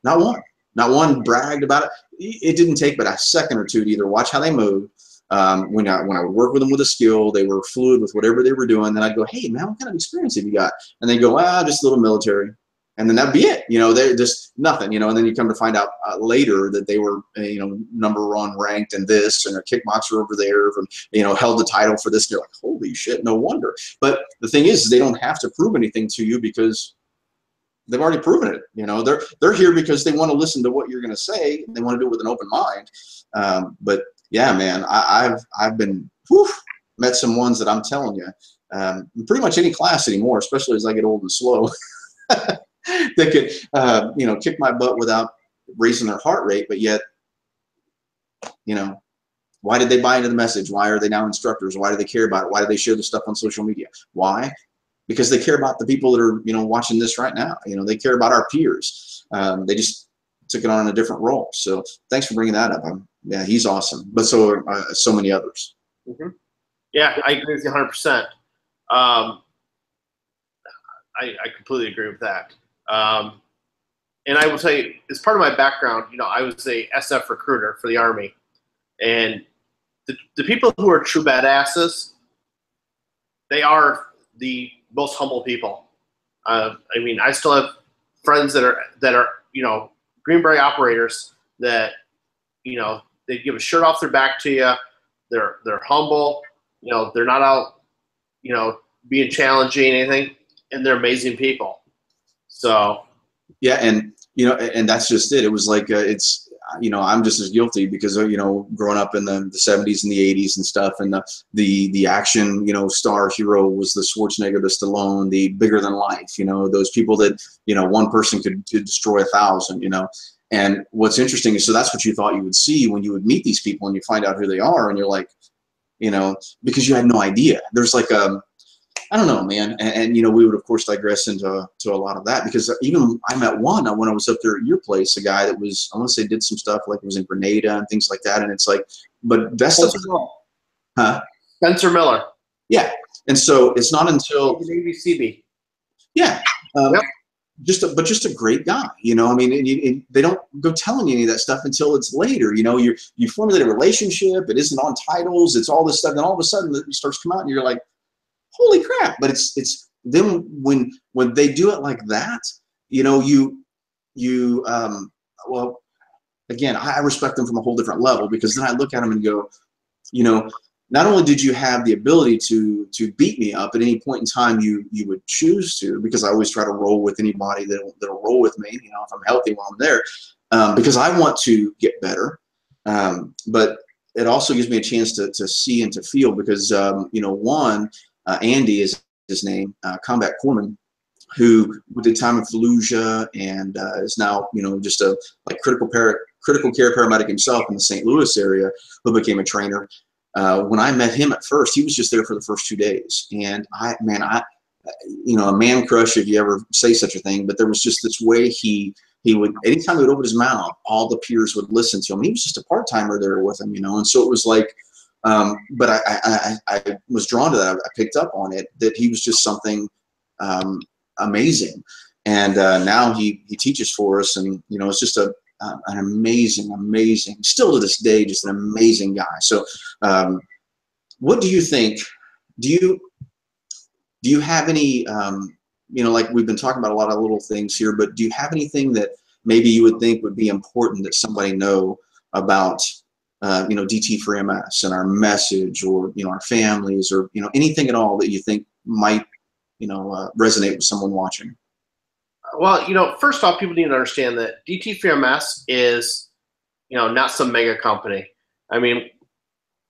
Not one. Not one bragged about it. It didn't take but a second or two to either watch how they moved. When I would work with them with a skill, they were fluid with whatever they were doing. Then I'd go, hey, man, what kind of experience have you got? And they go, just a little military. And then that'd be it. They're just nothing, and then you come to find out later that they were, number one ranked in this and a kickboxer over there, and, held the title for this. And you're like, holy shit, no wonder. But the thing is they don't have to prove anything to you because they've already proven it. They're here because they want to listen to what you're going to say. They want to do it with an open mind. But yeah, man, I've been met some ones that I'm telling you, pretty much any class anymore, especially as I get old and slow, that could kick my butt without raising their heart rate. But yet, why did they buy into the message? Why are they now instructors? Why do they care about it? Why do they share the stuff on social media? Why? Because they care about the people that are watching this right now. They care about our peers. They just took it on in a different role. So thanks for bringing that up. Yeah, he's awesome. But so are so many others. Mm-hmm. Yeah, I agree with you 100%. I completely agree with that. And I will tell you, as part of my background, I was a SF recruiter for the Army. And the people who are true badasses, they are the most humble people. I mean, I still have friends that are Green Beret operators that they give a shirt off their back to you. They're humble. They're not out being challenging anything, and they're amazing people. So yeah, and and that's just it. It was like it's I'm just as guilty because growing up in the 70s and the 80s and stuff, and the action star hero was the Schwarzenegger, the Stallone, the bigger than life. Those people that one person could destroy 1,000. And what's interesting is, so that's what you thought you would see when you would meet these people and you find out who they are, and you're like, because you had no idea. There's like I don't know, man. And we would of course digress into a lot of that, because even I met one when I was up there at your place, a guy that was, I want to say, did some stuff like it was in Grenada and things like that. And it's like, but that stuff, huh? Spencer Miller. Yeah. And so it's not until Navy CB. Yeah. Yep. Just a great guy, I mean, they don't go telling you any of that stuff until it's later. You formulate a relationship. It isn't on titles. It's all this stuff. Then all of a sudden it starts to come out, and you're like, holy crap! But it's then when they do it like that, well, again, I respect them from a whole different level, because then I look at them and go, not only did you have the ability to beat me up at any point in time you would choose to, because I always try to roll with anybody that'll roll with me, if I'm healthy while I'm there, because I want to get better. But it also gives me a chance to see and to feel, because, Andy is his name, combat corpsman, who did time in Fallujah and is now, just a critical care paramedic himself in the St. Louis area, who became a trainer. When I met him at first, he was just there for the first 2 days. And a man crush, if you ever say such a thing, but there was just this way he would, anytime he would open his mouth, all the peers would listen to him. He was just a part-timer there with him, and so it was like, but I was drawn to that. I picked up on it, that he was just something amazing. And now he teaches for us, and it's just an amazing, still to this day, just an amazing guy. So what do you think? Do you have any, like we've been talking about a lot of little things here, but do you have anything that maybe you would think would be important that somebody know about, DT4EMS and our message, or, our families, or, anything at all that you think might, resonate with someone watching? Well, first off, people need to understand that DT4EMS is, not some mega company. I mean,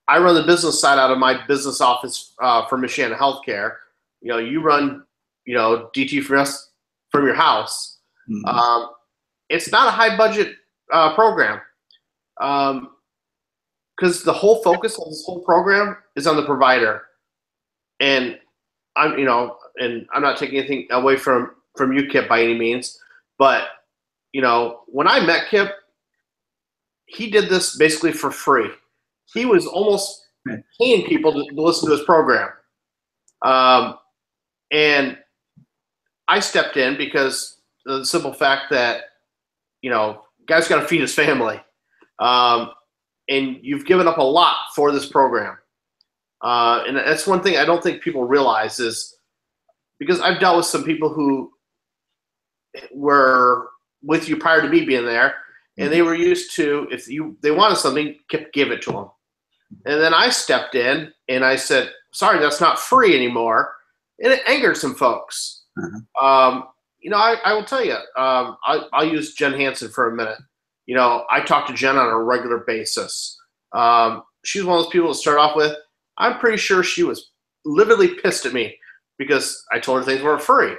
I run the business side out of my business office for Michiana Healthcare. You run, DT4EMS from your house. Mm-hmm. It's not a high budget program, because the whole focus of this whole program is on the provider. And I'm, you know, and I'm not taking anything away from you, Kip, by any means, but you know, when I met Kip, he did this basically for free. He was almost paying people to listen to his program. And I stepped in because the simple fact that, you know, guy's got to feed his family. And you've given up a lot for this program. And that's one thing I don't think people realize is because I've dealt with some people who were with you prior to me being there, and they were used to, if they wanted something, give it to them. And then I stepped in and I said, sorry, that's not free anymore. And it angered some folks. You know, I will tell you, I'll use Jen Hansen for a minute. You know, I talk to Jen on a regular basis. She's one of those people to start off with. I'm pretty sure she was lividly pissed at me because I told her things weren't free.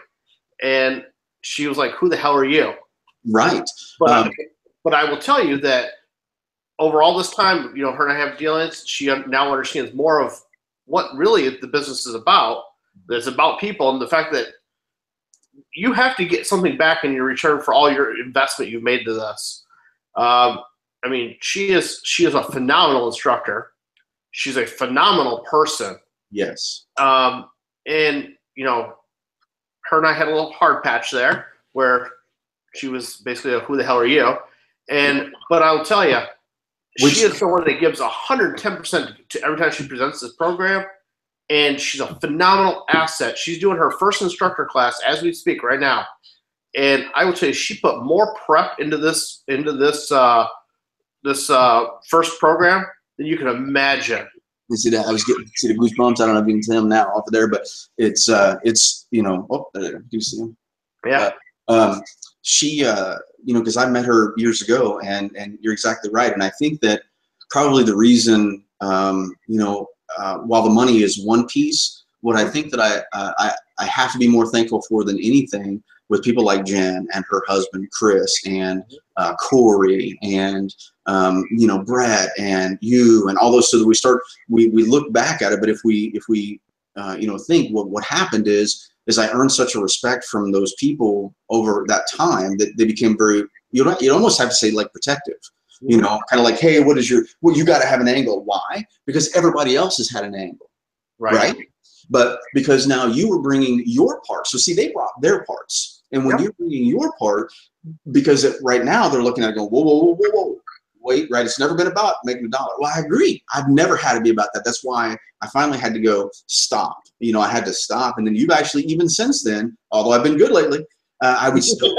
And she was like, who the hell are you? Right. But I will tell you that over all this time, you know, her and I have dealings, she now understands more of what really the business is about. It's about people and the fact that you have to get something back in your return for all your investment you've made to this. I mean, she is a phenomenal instructor. She's a phenomenal person. Yes. And, you know, her and I had a little hard patch there where she was basically a, who the hell are you? But I'll tell you, she is someone that gives 110% to every time she presents this program, and she's a phenomenal asset. She's doing her first instructor class as we speak right now, and I will tell you, she put more prep into this first program than you can imagine. You see that? I was getting the goosebumps. I don't know if you can see them now off of there, but it's you know, oh, there, do you see them? Yeah. She, you know, because I met her years ago, and you're exactly right. And I think that probably the reason, you know, while the money is one piece, what I think that I have to be more thankful for than anything with people like Jen and her husband Chris and Corey and you know, Brett and you and all those, so that we look back at it. But if we you know, think what happened is I earned such a respect from those people over that time that they became very, you'd almost have to say like protective, you know, kind of like, hey, well, you got to have an angle. Why? Because everybody else has had an angle, right? But because now you were bringing your part. So see, they brought their parts. And when you're bringing your part, because right now they're looking at it going, whoa, whoa, whoa, whoa, whoa. Wait, right? It's never been about making a dollar. Well, I agree. I've never had to be about that. That's why I finally had to go stop. You know, I had to stop. And then you've actually, even since then, although I've been good lately, I would still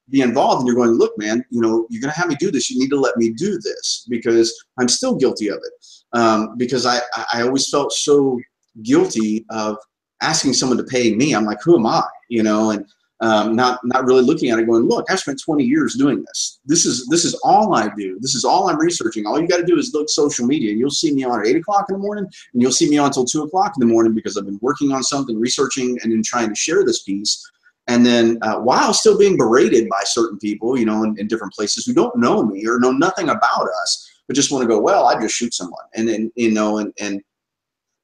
be involved. And you're going, look, man, you know, you're going to have me do this. You need to let me do this because I'm still guilty of it. Because I always felt so guilty of asking someone to pay me. I'm like, who am I? You know, and not really looking at it going, look, I spent 20 years doing this. This is all I do. This is all I'm researching. All you got to do is look social media. You'll see me on at 8 o'clock in the morning, and you'll see me on until 2 o'clock in the morning because I've been working on something, researching, and then trying to share this piece. And then while still being berated by certain people, you know, in different places who don't know me or know nothing about us, but just want to go, well, I just shoot someone. And then, you know, and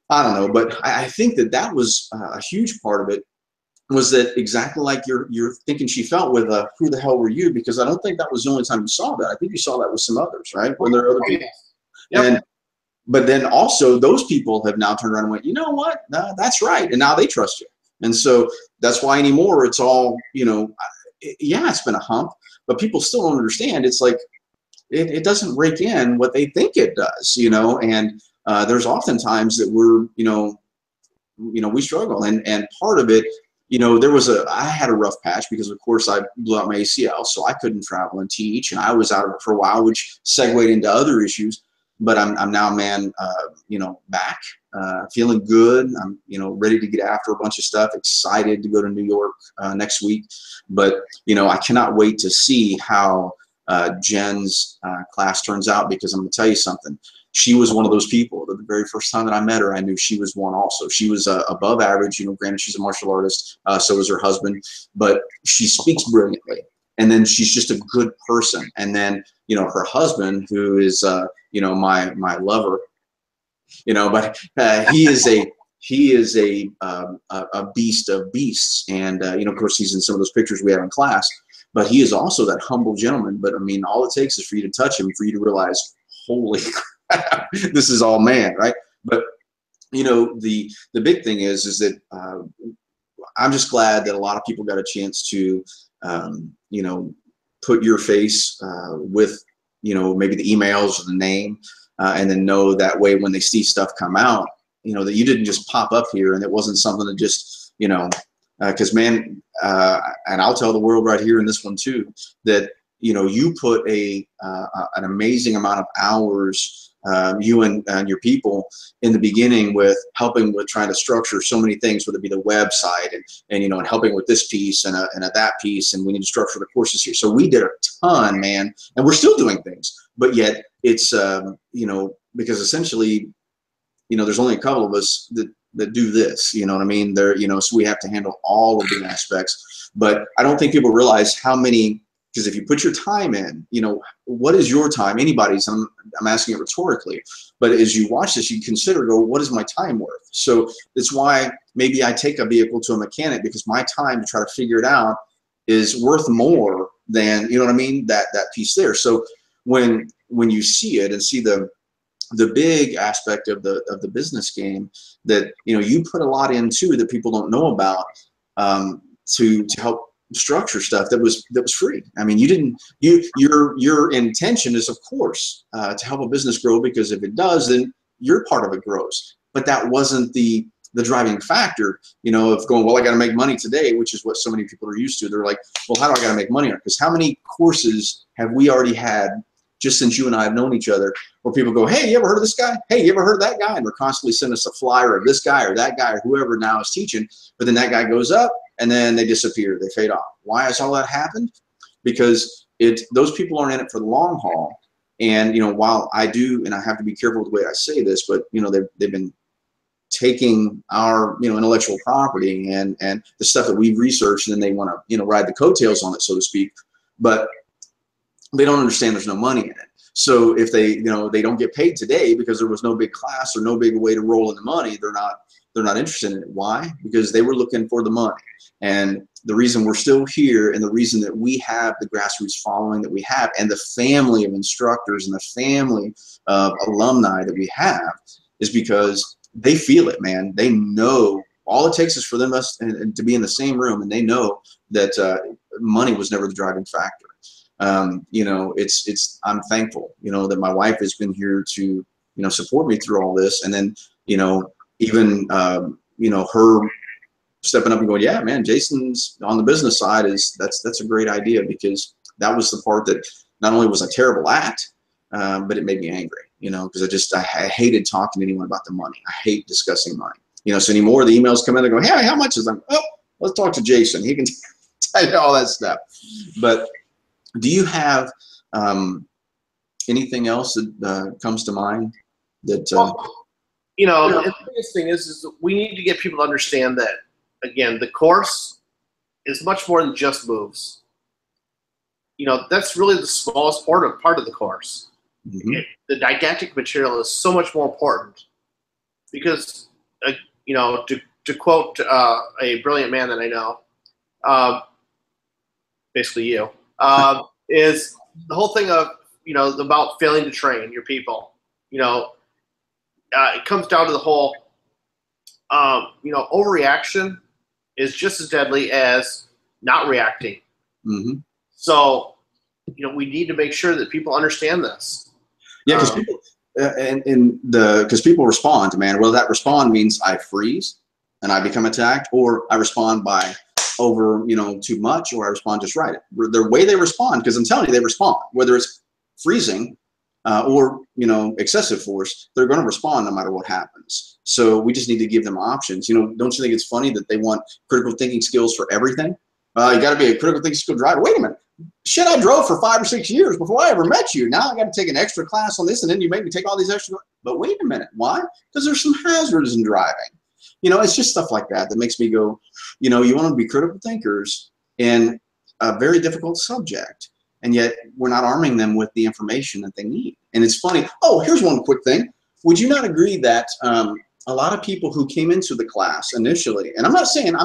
I don't know, but I think that was a huge part of it. Was that exactly like you're thinking she felt with who the hell were you? Because I don't think that was the only time you saw that. I think you saw that with some others, right? When there are other people. Yep. But then also those people have now turned around and went, you know what? That's right. And now they trust you. And so that's why anymore it's all, you know, yeah, it's been a hump, but people still don't understand. It's like it doesn't rake in what they think it does, you know, and there's oftentimes that we're, you know, we struggle. And part of it, you know, I had a rough patch because of course I blew out my ACL, so I couldn't travel and teach, and I was out of it for a while, which segued into other issues. But I'm now, man, you know, back, feeling good. I'm, you know, ready to get after a bunch of stuff, excited to go to New York next week. But, you know, I cannot wait to see how Jen's class turns out, because I'm going to tell you something. She was one of those people. The very first time that I met her, I knew she was one also. She was above average. You know, granted, she's a martial artist. So is her husband. But she speaks brilliantly. And then she's just a good person. And then, you know, her husband, who is, you know, my lover, you know, but he is he is a beast of beasts. And, you know, of course, he's in some of those pictures we have in class. But he is also that humble gentleman. But, I mean, all it takes is for you to touch him, for you to realize, holy crap, this is all man, right? But, you know, the big thing is that I'm just glad that a lot of people got a chance to, you know, put your face with, you know, maybe the emails or the name, and then know that way when they see stuff come out, you know, that you didn't just pop up here and it wasn't something that just, you know, because man, and I'll tell the world right here in this one too, that, you know, you put an amazing amount of hours, you and your people in the beginning with helping with trying to structure so many things, whether it be the website and you know, and helping with this piece and that piece, and we need to structure the courses here. So we did a ton, man, and we're still doing things, but yet it's, you know, because essentially, you know, there's only a couple of us that do this, you know what I mean? There, you know, so we have to handle all of the aspects, but I don't think people realize how many, because if you put your time in, you know, what is your time? Anybody's, I'm asking it rhetorically, but as you watch this, you consider, go, what is my time worth? So it's why maybe I take a vehicle to a mechanic, because my time to try to figure it out is worth more than, you know what I mean, that piece there. So when you see it and see the big aspect of the business game that, you know, you put a lot into that people don't know about, to help structure stuff that was free. I mean, your intention is, of course, to help a business grow, because if it does, then your part of it grows. But that wasn't the driving factor, you know, of going, well, I got to make money today, which is what so many people are used to. They're like, well, how do I got to make money? Because how many courses have we already had just since you and I have known each other, where people go, hey, you ever heard of this guy? Hey, you ever heard of that guy? And they're constantly sending us a flyer of this guy or that guy or whoever now is teaching. But then that guy goes up and then they disappear. They fade off. Why has all that happened? Because those people aren't in it for the long haul. And, you know, while I do, and I have to be careful with the way I say this, but, you know, they've been taking our, you know, intellectual property and the stuff that we've researched, and then they want to, you know, ride the coattails on it, so to speak. But they don't understand there's no money in it. So if they, you know, they don't get paid today because there was no big class or no big way to roll in the money, they're not interested in it. Why? Because they were looking for the money. And the reason we're still here, and the reason that we have the grassroots following that we have, and the family of instructors and the family of alumni that we have, is because they feel it, man. They know all it takes is for them and to be in the same room, and they know that money was never the driving factor. You know, I'm thankful, you know, that my wife has been here to, you know, support me through all this. And then, you know, even, you know, her stepping up and going, yeah, man, Jason's on the business side that's a great idea, because that was the part that not only was I terrible at, but it made me angry, you know, because I hated talking to anyone about the money. I hate discussing money, you know, so anymore the emails come in, they go, hey, how much is that? Oh, let's talk to Jason. He can tell you all that stuff. But do you have anything else that comes to mind that? Well, you know, the biggest thing is we need to get people to understand that, again, the course is much more than just moves. You know, that's really the smallest part of the course. Mm-hmm. The didactic material is so much more important, because, you know, to quote a brilliant man that I know, basically you. Is the whole thing of, you know, about failing to train your people. You know, it comes down to the whole, you know, overreaction is just as deadly as not reacting. Mm-hmm. So, you know, we need to make sure that people understand this. Yeah, because people, because people respond, man. Well, that respond means I freeze and I become attacked, or I respond by over, you know, too much, or I respond just right. The way they respond, because I'm telling you, they respond, whether it's freezing or, you know, excessive force, they're going to respond no matter what happens. So we just need to give them options. You know, don't you think it's funny that they want critical thinking skills for everything? You got to be a critical thinking skill driver. Wait a minute. Shit, I drove for 5 or 6 years before I ever met you. Now I got to take an extra class on this, and then you make me take all these extra. But wait a minute. Why? Because there's some hazards in driving. You know, it's just stuff like that that makes me go, you know, you want to be critical thinkers in a very difficult subject, and yet we're not arming them with the information that they need. And it's funny. Oh, here's one quick thing. Would you not agree that a lot of people who came into the class initially, and I'm not saying,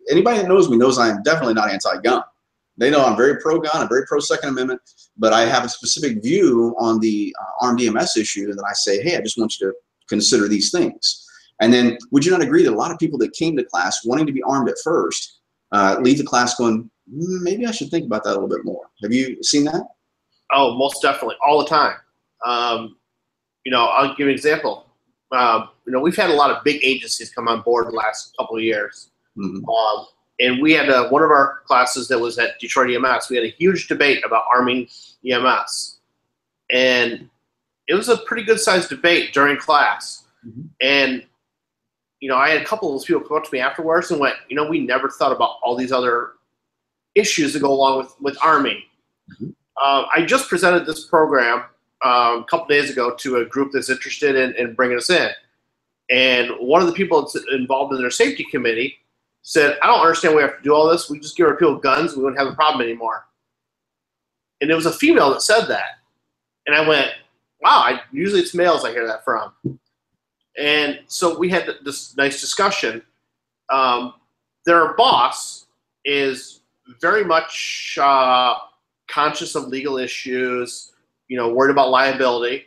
anybody that knows me knows I am definitely not anti-gun. They know I'm very pro-gun, I'm very pro-Second Amendment, but I have a specific view on the armed EMS issue that I say, hey, I just want you to consider these things. And then would you not agree that a lot of people that came to class wanting to be armed at first leave the class going, maybe I should think about that a little bit more. Have you seen that? Oh, most definitely, all the time. You know, I'll give you an example. You know, we've had a lot of big agencies come on board the last couple of years. Mm-hmm. And we had one of our classes that was at Detroit EMS. We had a huge debate about arming EMS. And it was a pretty good sized debate during class. Mm-hmm. And, you know, I had a couple of those people come up to me afterwards and went, you know, we never thought about all these other issues that go along with arming. Mm-hmm. I just presented this program a couple days ago to a group that's interested in bringing us in. And one of the people that's involved in their safety committee said, I don't understand why we have to do all this. We just give our people guns, we wouldn't have a problem anymore. And it was a female that said that. And I went, wow, usually it's males I hear that from. And so we had this nice discussion. Their boss is very much conscious of legal issues, you know, worried about liability.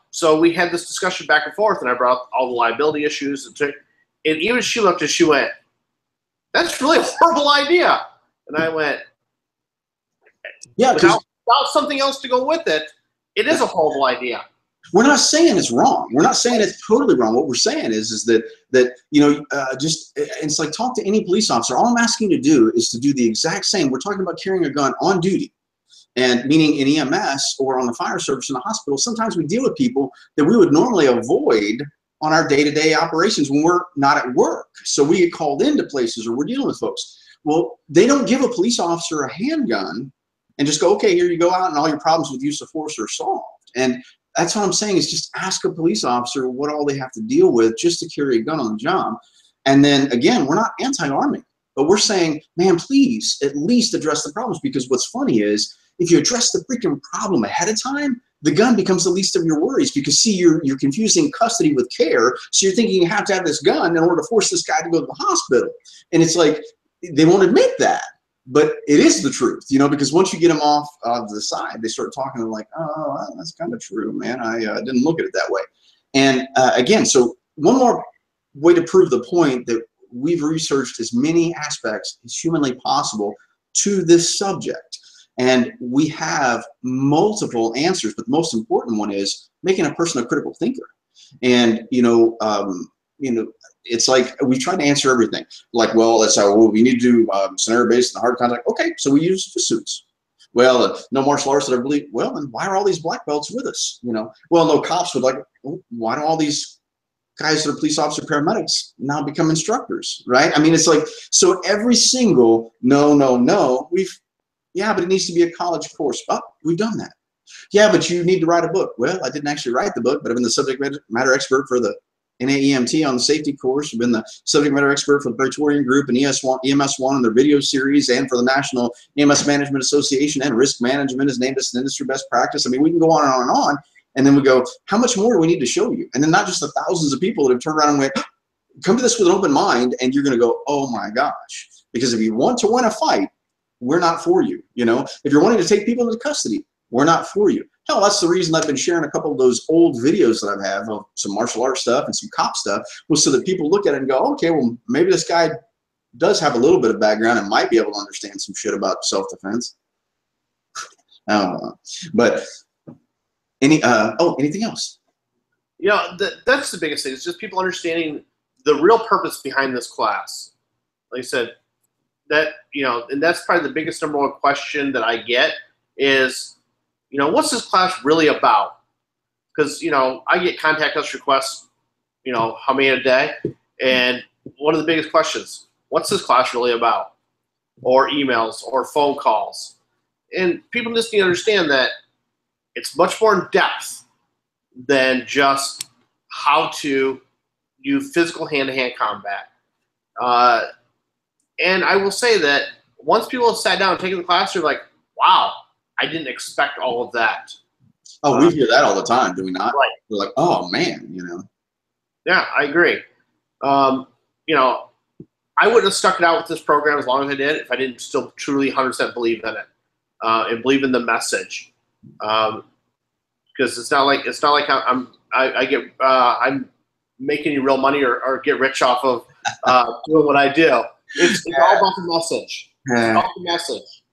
So we had this discussion back and forth, and I brought up all the liability issues. And even she looked and she went, that's really a horrible idea. And I went, yeah, without something else to go with it, it is a horrible idea. We're not saying it's wrong. We're not saying it's totally wrong. What we're saying is that you know, just it's like talk to any police officer. All I'm asking you to do is to do the exact same. We're talking about carrying a gun on duty, and meaning in EMS or on the fire service in the hospital. Sometimes we deal with people that we would normally avoid on our day-to-day operations when we're not at work. So we get called into places or we're dealing with folks. Well, they don't give a police officer a handgun and just go, okay, here you go out and all your problems with use of force are solved. And that's what I'm saying is just ask a police officer what all they have to deal with just to carry a gun on the job. And then again, we're not anti-arming, but we're saying, man, please at least address the problems, because what's funny is if you address the freaking problem ahead of time, the gun becomes the least of your worries, because see, you're confusing custody with care. So you're thinking you have to have this gun in order to force this guy to go to the hospital. And it's like, they won't admit that, but it is the truth, you know, because once you get them off to the side, they start talking like, oh, that's kind of true, man. I didn't look at it that way. And again, so one more way to prove the point that we've researched as many aspects as humanly possible to this subject. And we have multiple answers, but the most important one is making a person a critical thinker. And, you know, it's like we try to answer everything. Like, well, that's how we need to do scenario-based and hard contact. Okay, so we use the suits. Well, no martial arts that I believe. Well, then why are all these black belts with us? You know, well, no cops would like. Why do all these guys that are police officer paramedics now become instructors, right? I mean, it's like, so every single no, yeah, but it needs to be a college course. Oh, we've done that. Yeah, but you need to write a book. Well, I didn't actually write the book, but I've been the subject matter expert for the NAEMT on the safety course. I've been the subject matter expert for the Praetorian Group and EMS1 and their video series, and for the National EMS Management Association, and risk management is named as an industry best practice. I mean, we can go on and on and on. And then we go, how much more do we need to show you? And then not just the thousands of people that have turned around and went, come to this with an open mind, and you're going to go, oh my gosh. Because if you want to win a fight, we're not for you. You know, if you're wanting to take people into custody, we're not for you. Hell, that's the reason I've been sharing a couple of those old videos that I have of some martial arts stuff and some cop stuff, was so that people look at it and go, okay, well, maybe this guy does have a little bit of background and might be able to understand some shit about self-defense. I don't know. But anything else? You know, that's the biggest thing. It's just people understanding the real purpose behind this class. Like I said, that, you know, and that's probably the biggest number one question that I get is, you know, what's this class really about? Because, you know, I get contact us requests, you know, how many a day? And one of the biggest questions, what's this class really about? Or emails or phone calls. And people just need to understand that it's much more in depth than just how to do physical hand-to-hand combat. And I will say that once people have sat down and taken the class, they're like, wow, I didn't expect all of that. Oh, we hear that all the time, do we not? Right. We're like, oh man, you know. Yeah, I agree. You know, I wouldn't have stuck it out with this program as long as I did if I didn't still truly 100% believe in it and believe in the message. Because it's not like I'm making you real money or get rich off of doing what I do. It's all about the message. It's about the message.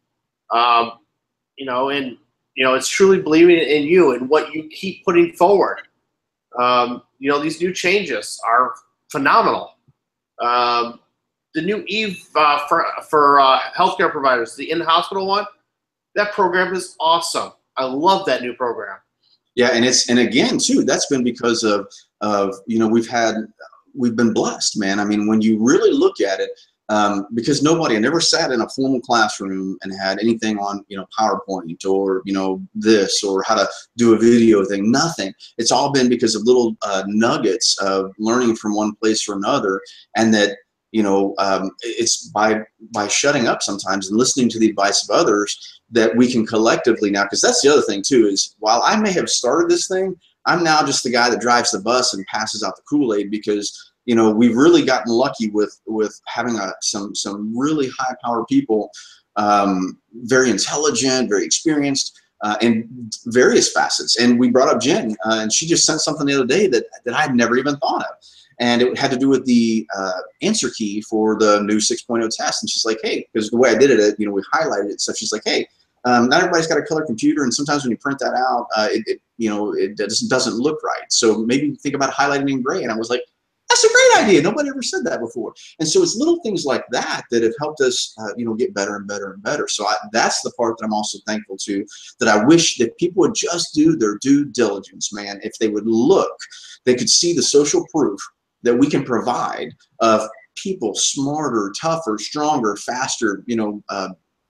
You know, and you know, it's truly believing in you and what you keep putting forward. You know, these new changes are phenomenal. The new Eve for healthcare providers, the in-hospital one, that program is awesome. I love that new program. Yeah, and again too, that's been because of you know, we've been blessed, man. I mean, when you really look at it, because I never sat in a formal classroom and had anything on, you know, PowerPoint or, you know, this or how to do a video thing, nothing. It's all been because of little nuggets of learning from one place or another, and that, you know, it's by shutting up sometimes and listening to the advice of others that we can collectively now, because that's the other thing too, is while I may have started this thing, I'm now just the guy that drives the bus and passes out the Kool-Aid, because, you know, we've really gotten lucky with having some really high power people, very intelligent, very experienced, in various facets. And we brought up Jen, and she just sent something the other day that I'd never even thought of. And it had to do with the answer key for the new 6.0 test. And she's like, hey, because the way I did it, you know, we highlighted it. So she's like, hey, not everybody's got a color computer, and sometimes when you print that out, you know, it just doesn't look right. So maybe think about highlighting in gray. And I was like, that's a great idea. Nobody ever said that before. And so it's little things like that that have helped us, you know, get better and better and better. So that's the part that I'm also thankful to, that I wish that people would just do their due diligence, man. If they would look, they could see the social proof that we can provide of people smarter, tougher, stronger, faster, you know,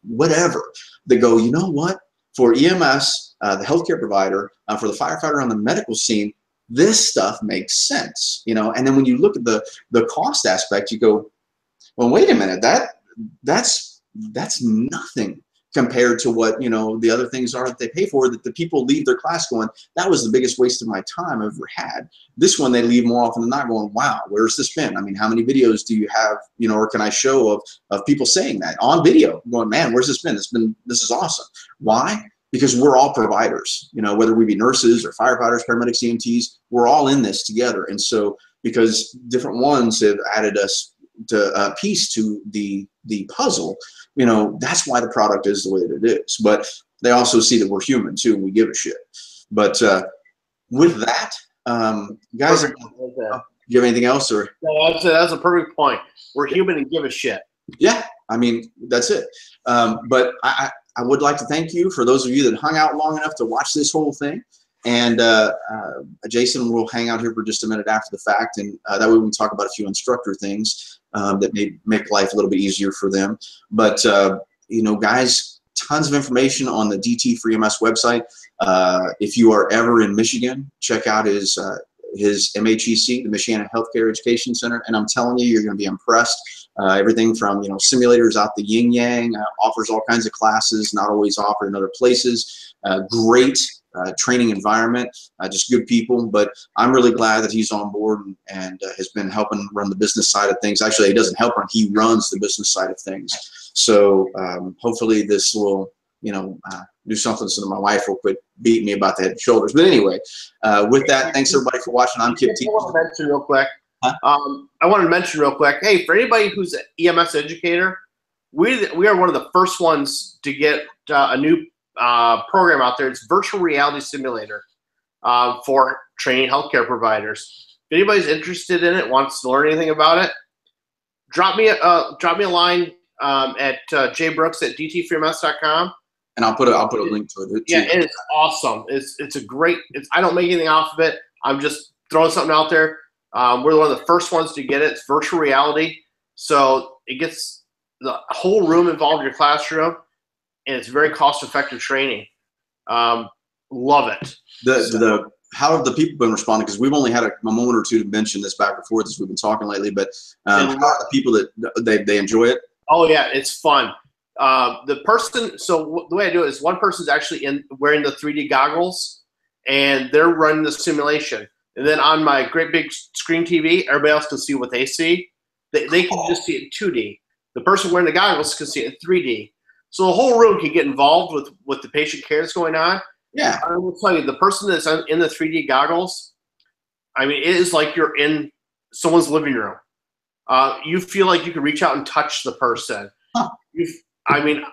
whatever, that go, you know what, for EMS, the healthcare provider, for the firefighter on the medical scene, this stuff makes sense, you know. And then when you look at the cost aspect, you go, well, wait a minute, that's nothing compared to what, you know, the other things are that they pay for, that the people leave their class going, that was the biggest waste of my time I've ever had. This one, they leave more often than not going, wow, where's this been? I mean, how many videos do you have, you know, or can I show of people saying that on video, going, man, where's this been? This is awesome. Why? Because we're all providers, you know, whether we be nurses or firefighters, paramedics, EMTs, we're all in this together. And so because different ones have added us to a piece to the puzzle, you know, that's why the product is the way that it is. But they also see that we're human too, and we give a shit. But with that, guys, do you have anything else? Or no, that's a perfect point. We're human and give a shit. Yeah, I mean, that's it. But I would like to thank you for those of you that hung out long enough to watch this whole thing. And Jason will hang out here for just a minute after the fact, and that way we can talk about a few instructor things that may make life a little bit easier for them. But, you know, guys, tons of information on the DT4EMS website. If you are ever in Michigan, check out his MHEC, the Michiana Healthcare Education Center, and I'm telling you, you're going to be impressed. Everything from, you know, simulators out the yin yang, offers all kinds of classes not always offered in other places. Great training environment, just good people. But I'm really glad that he's on board and has been helping run the business side of things. Actually, he doesn't help run, he runs the business side of things. So hopefully this will, you know, do something so that my wife will quit beating me about the head and shoulders. But anyway, with that, thanks everybody for watching. I'm Kip Teitsort. I want to mention real quick. I want to mention real quick. Hey, for anybody who's an EMS educator, we are one of the first ones to get a new program out there. It's virtual reality simulator for training healthcare providers. If anybody's interested in it, wants to learn anything about it, drop me a line at jbrooks@dt4ems.com. And I'll put a link to it. Yeah, and it's awesome. It's a great. I don't make anything off of it. I'm just throwing something out there. We're one of the first ones to get it. It's virtual reality, so it gets the whole room involved in your classroom, and it's very cost-effective training. Love it. How have the people been responding? Because we've only had a moment or two to mention this back and forth as we've been talking lately. But how are the people that they enjoy it? Oh yeah, it's fun. The person. So the way I do it is one person's actually wearing the 3D goggles, and they're running the simulation. And then on my great big screen TV, everybody else can see what they see. They can just see it in 2D. The person wearing the goggles can see it in 3D. So the whole room can get involved with what the patient care is going on. Yeah. I will tell you, the person that's in the 3D goggles, I mean, it is like you're in someone's living room. You feel like you can reach out and touch the person. Huh. I mean,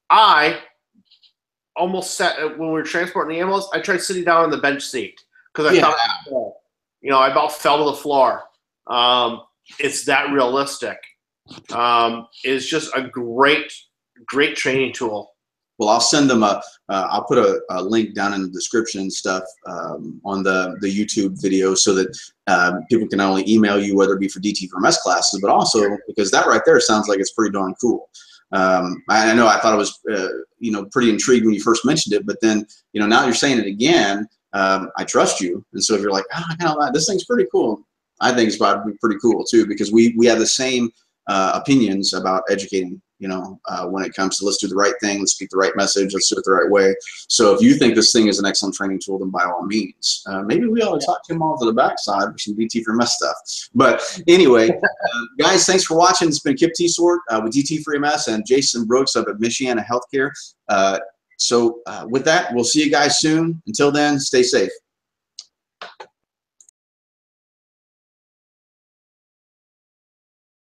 I almost sat, when we were transporting the ambulance, I tried sitting down on the bench seat because I thought, you know, I about fell to the floor. It's that realistic. It's just a great training tool. Well, I'll send them I'll put a link down in the description and stuff on the YouTube video so that people can not only email you, whether it be for DT4EMS classes, but also because that right there sounds like it's pretty darn cool. I know I thought it was, you know, pretty intrigued when you first mentioned it, but then, you know, now you're saying it again, I trust you. And so if you're like, oh, I kind of like, this thing's pretty cool, I think it's probably pretty cool too, because we have the same opinions about educating, you know, when it comes to let's do the right thing, let's speak the right message, let's do it the right way. So if you think this thing is an excellent training tool, then by all means, maybe we ought to talk to him off to the backside for some DT4EMS stuff. But anyway, guys, thanks for watching. It's been Kip Teitsort with DT4EMS and Jason Brooks up at Michiana Healthcare. So with that, we'll see you guys soon. Until then, stay safe.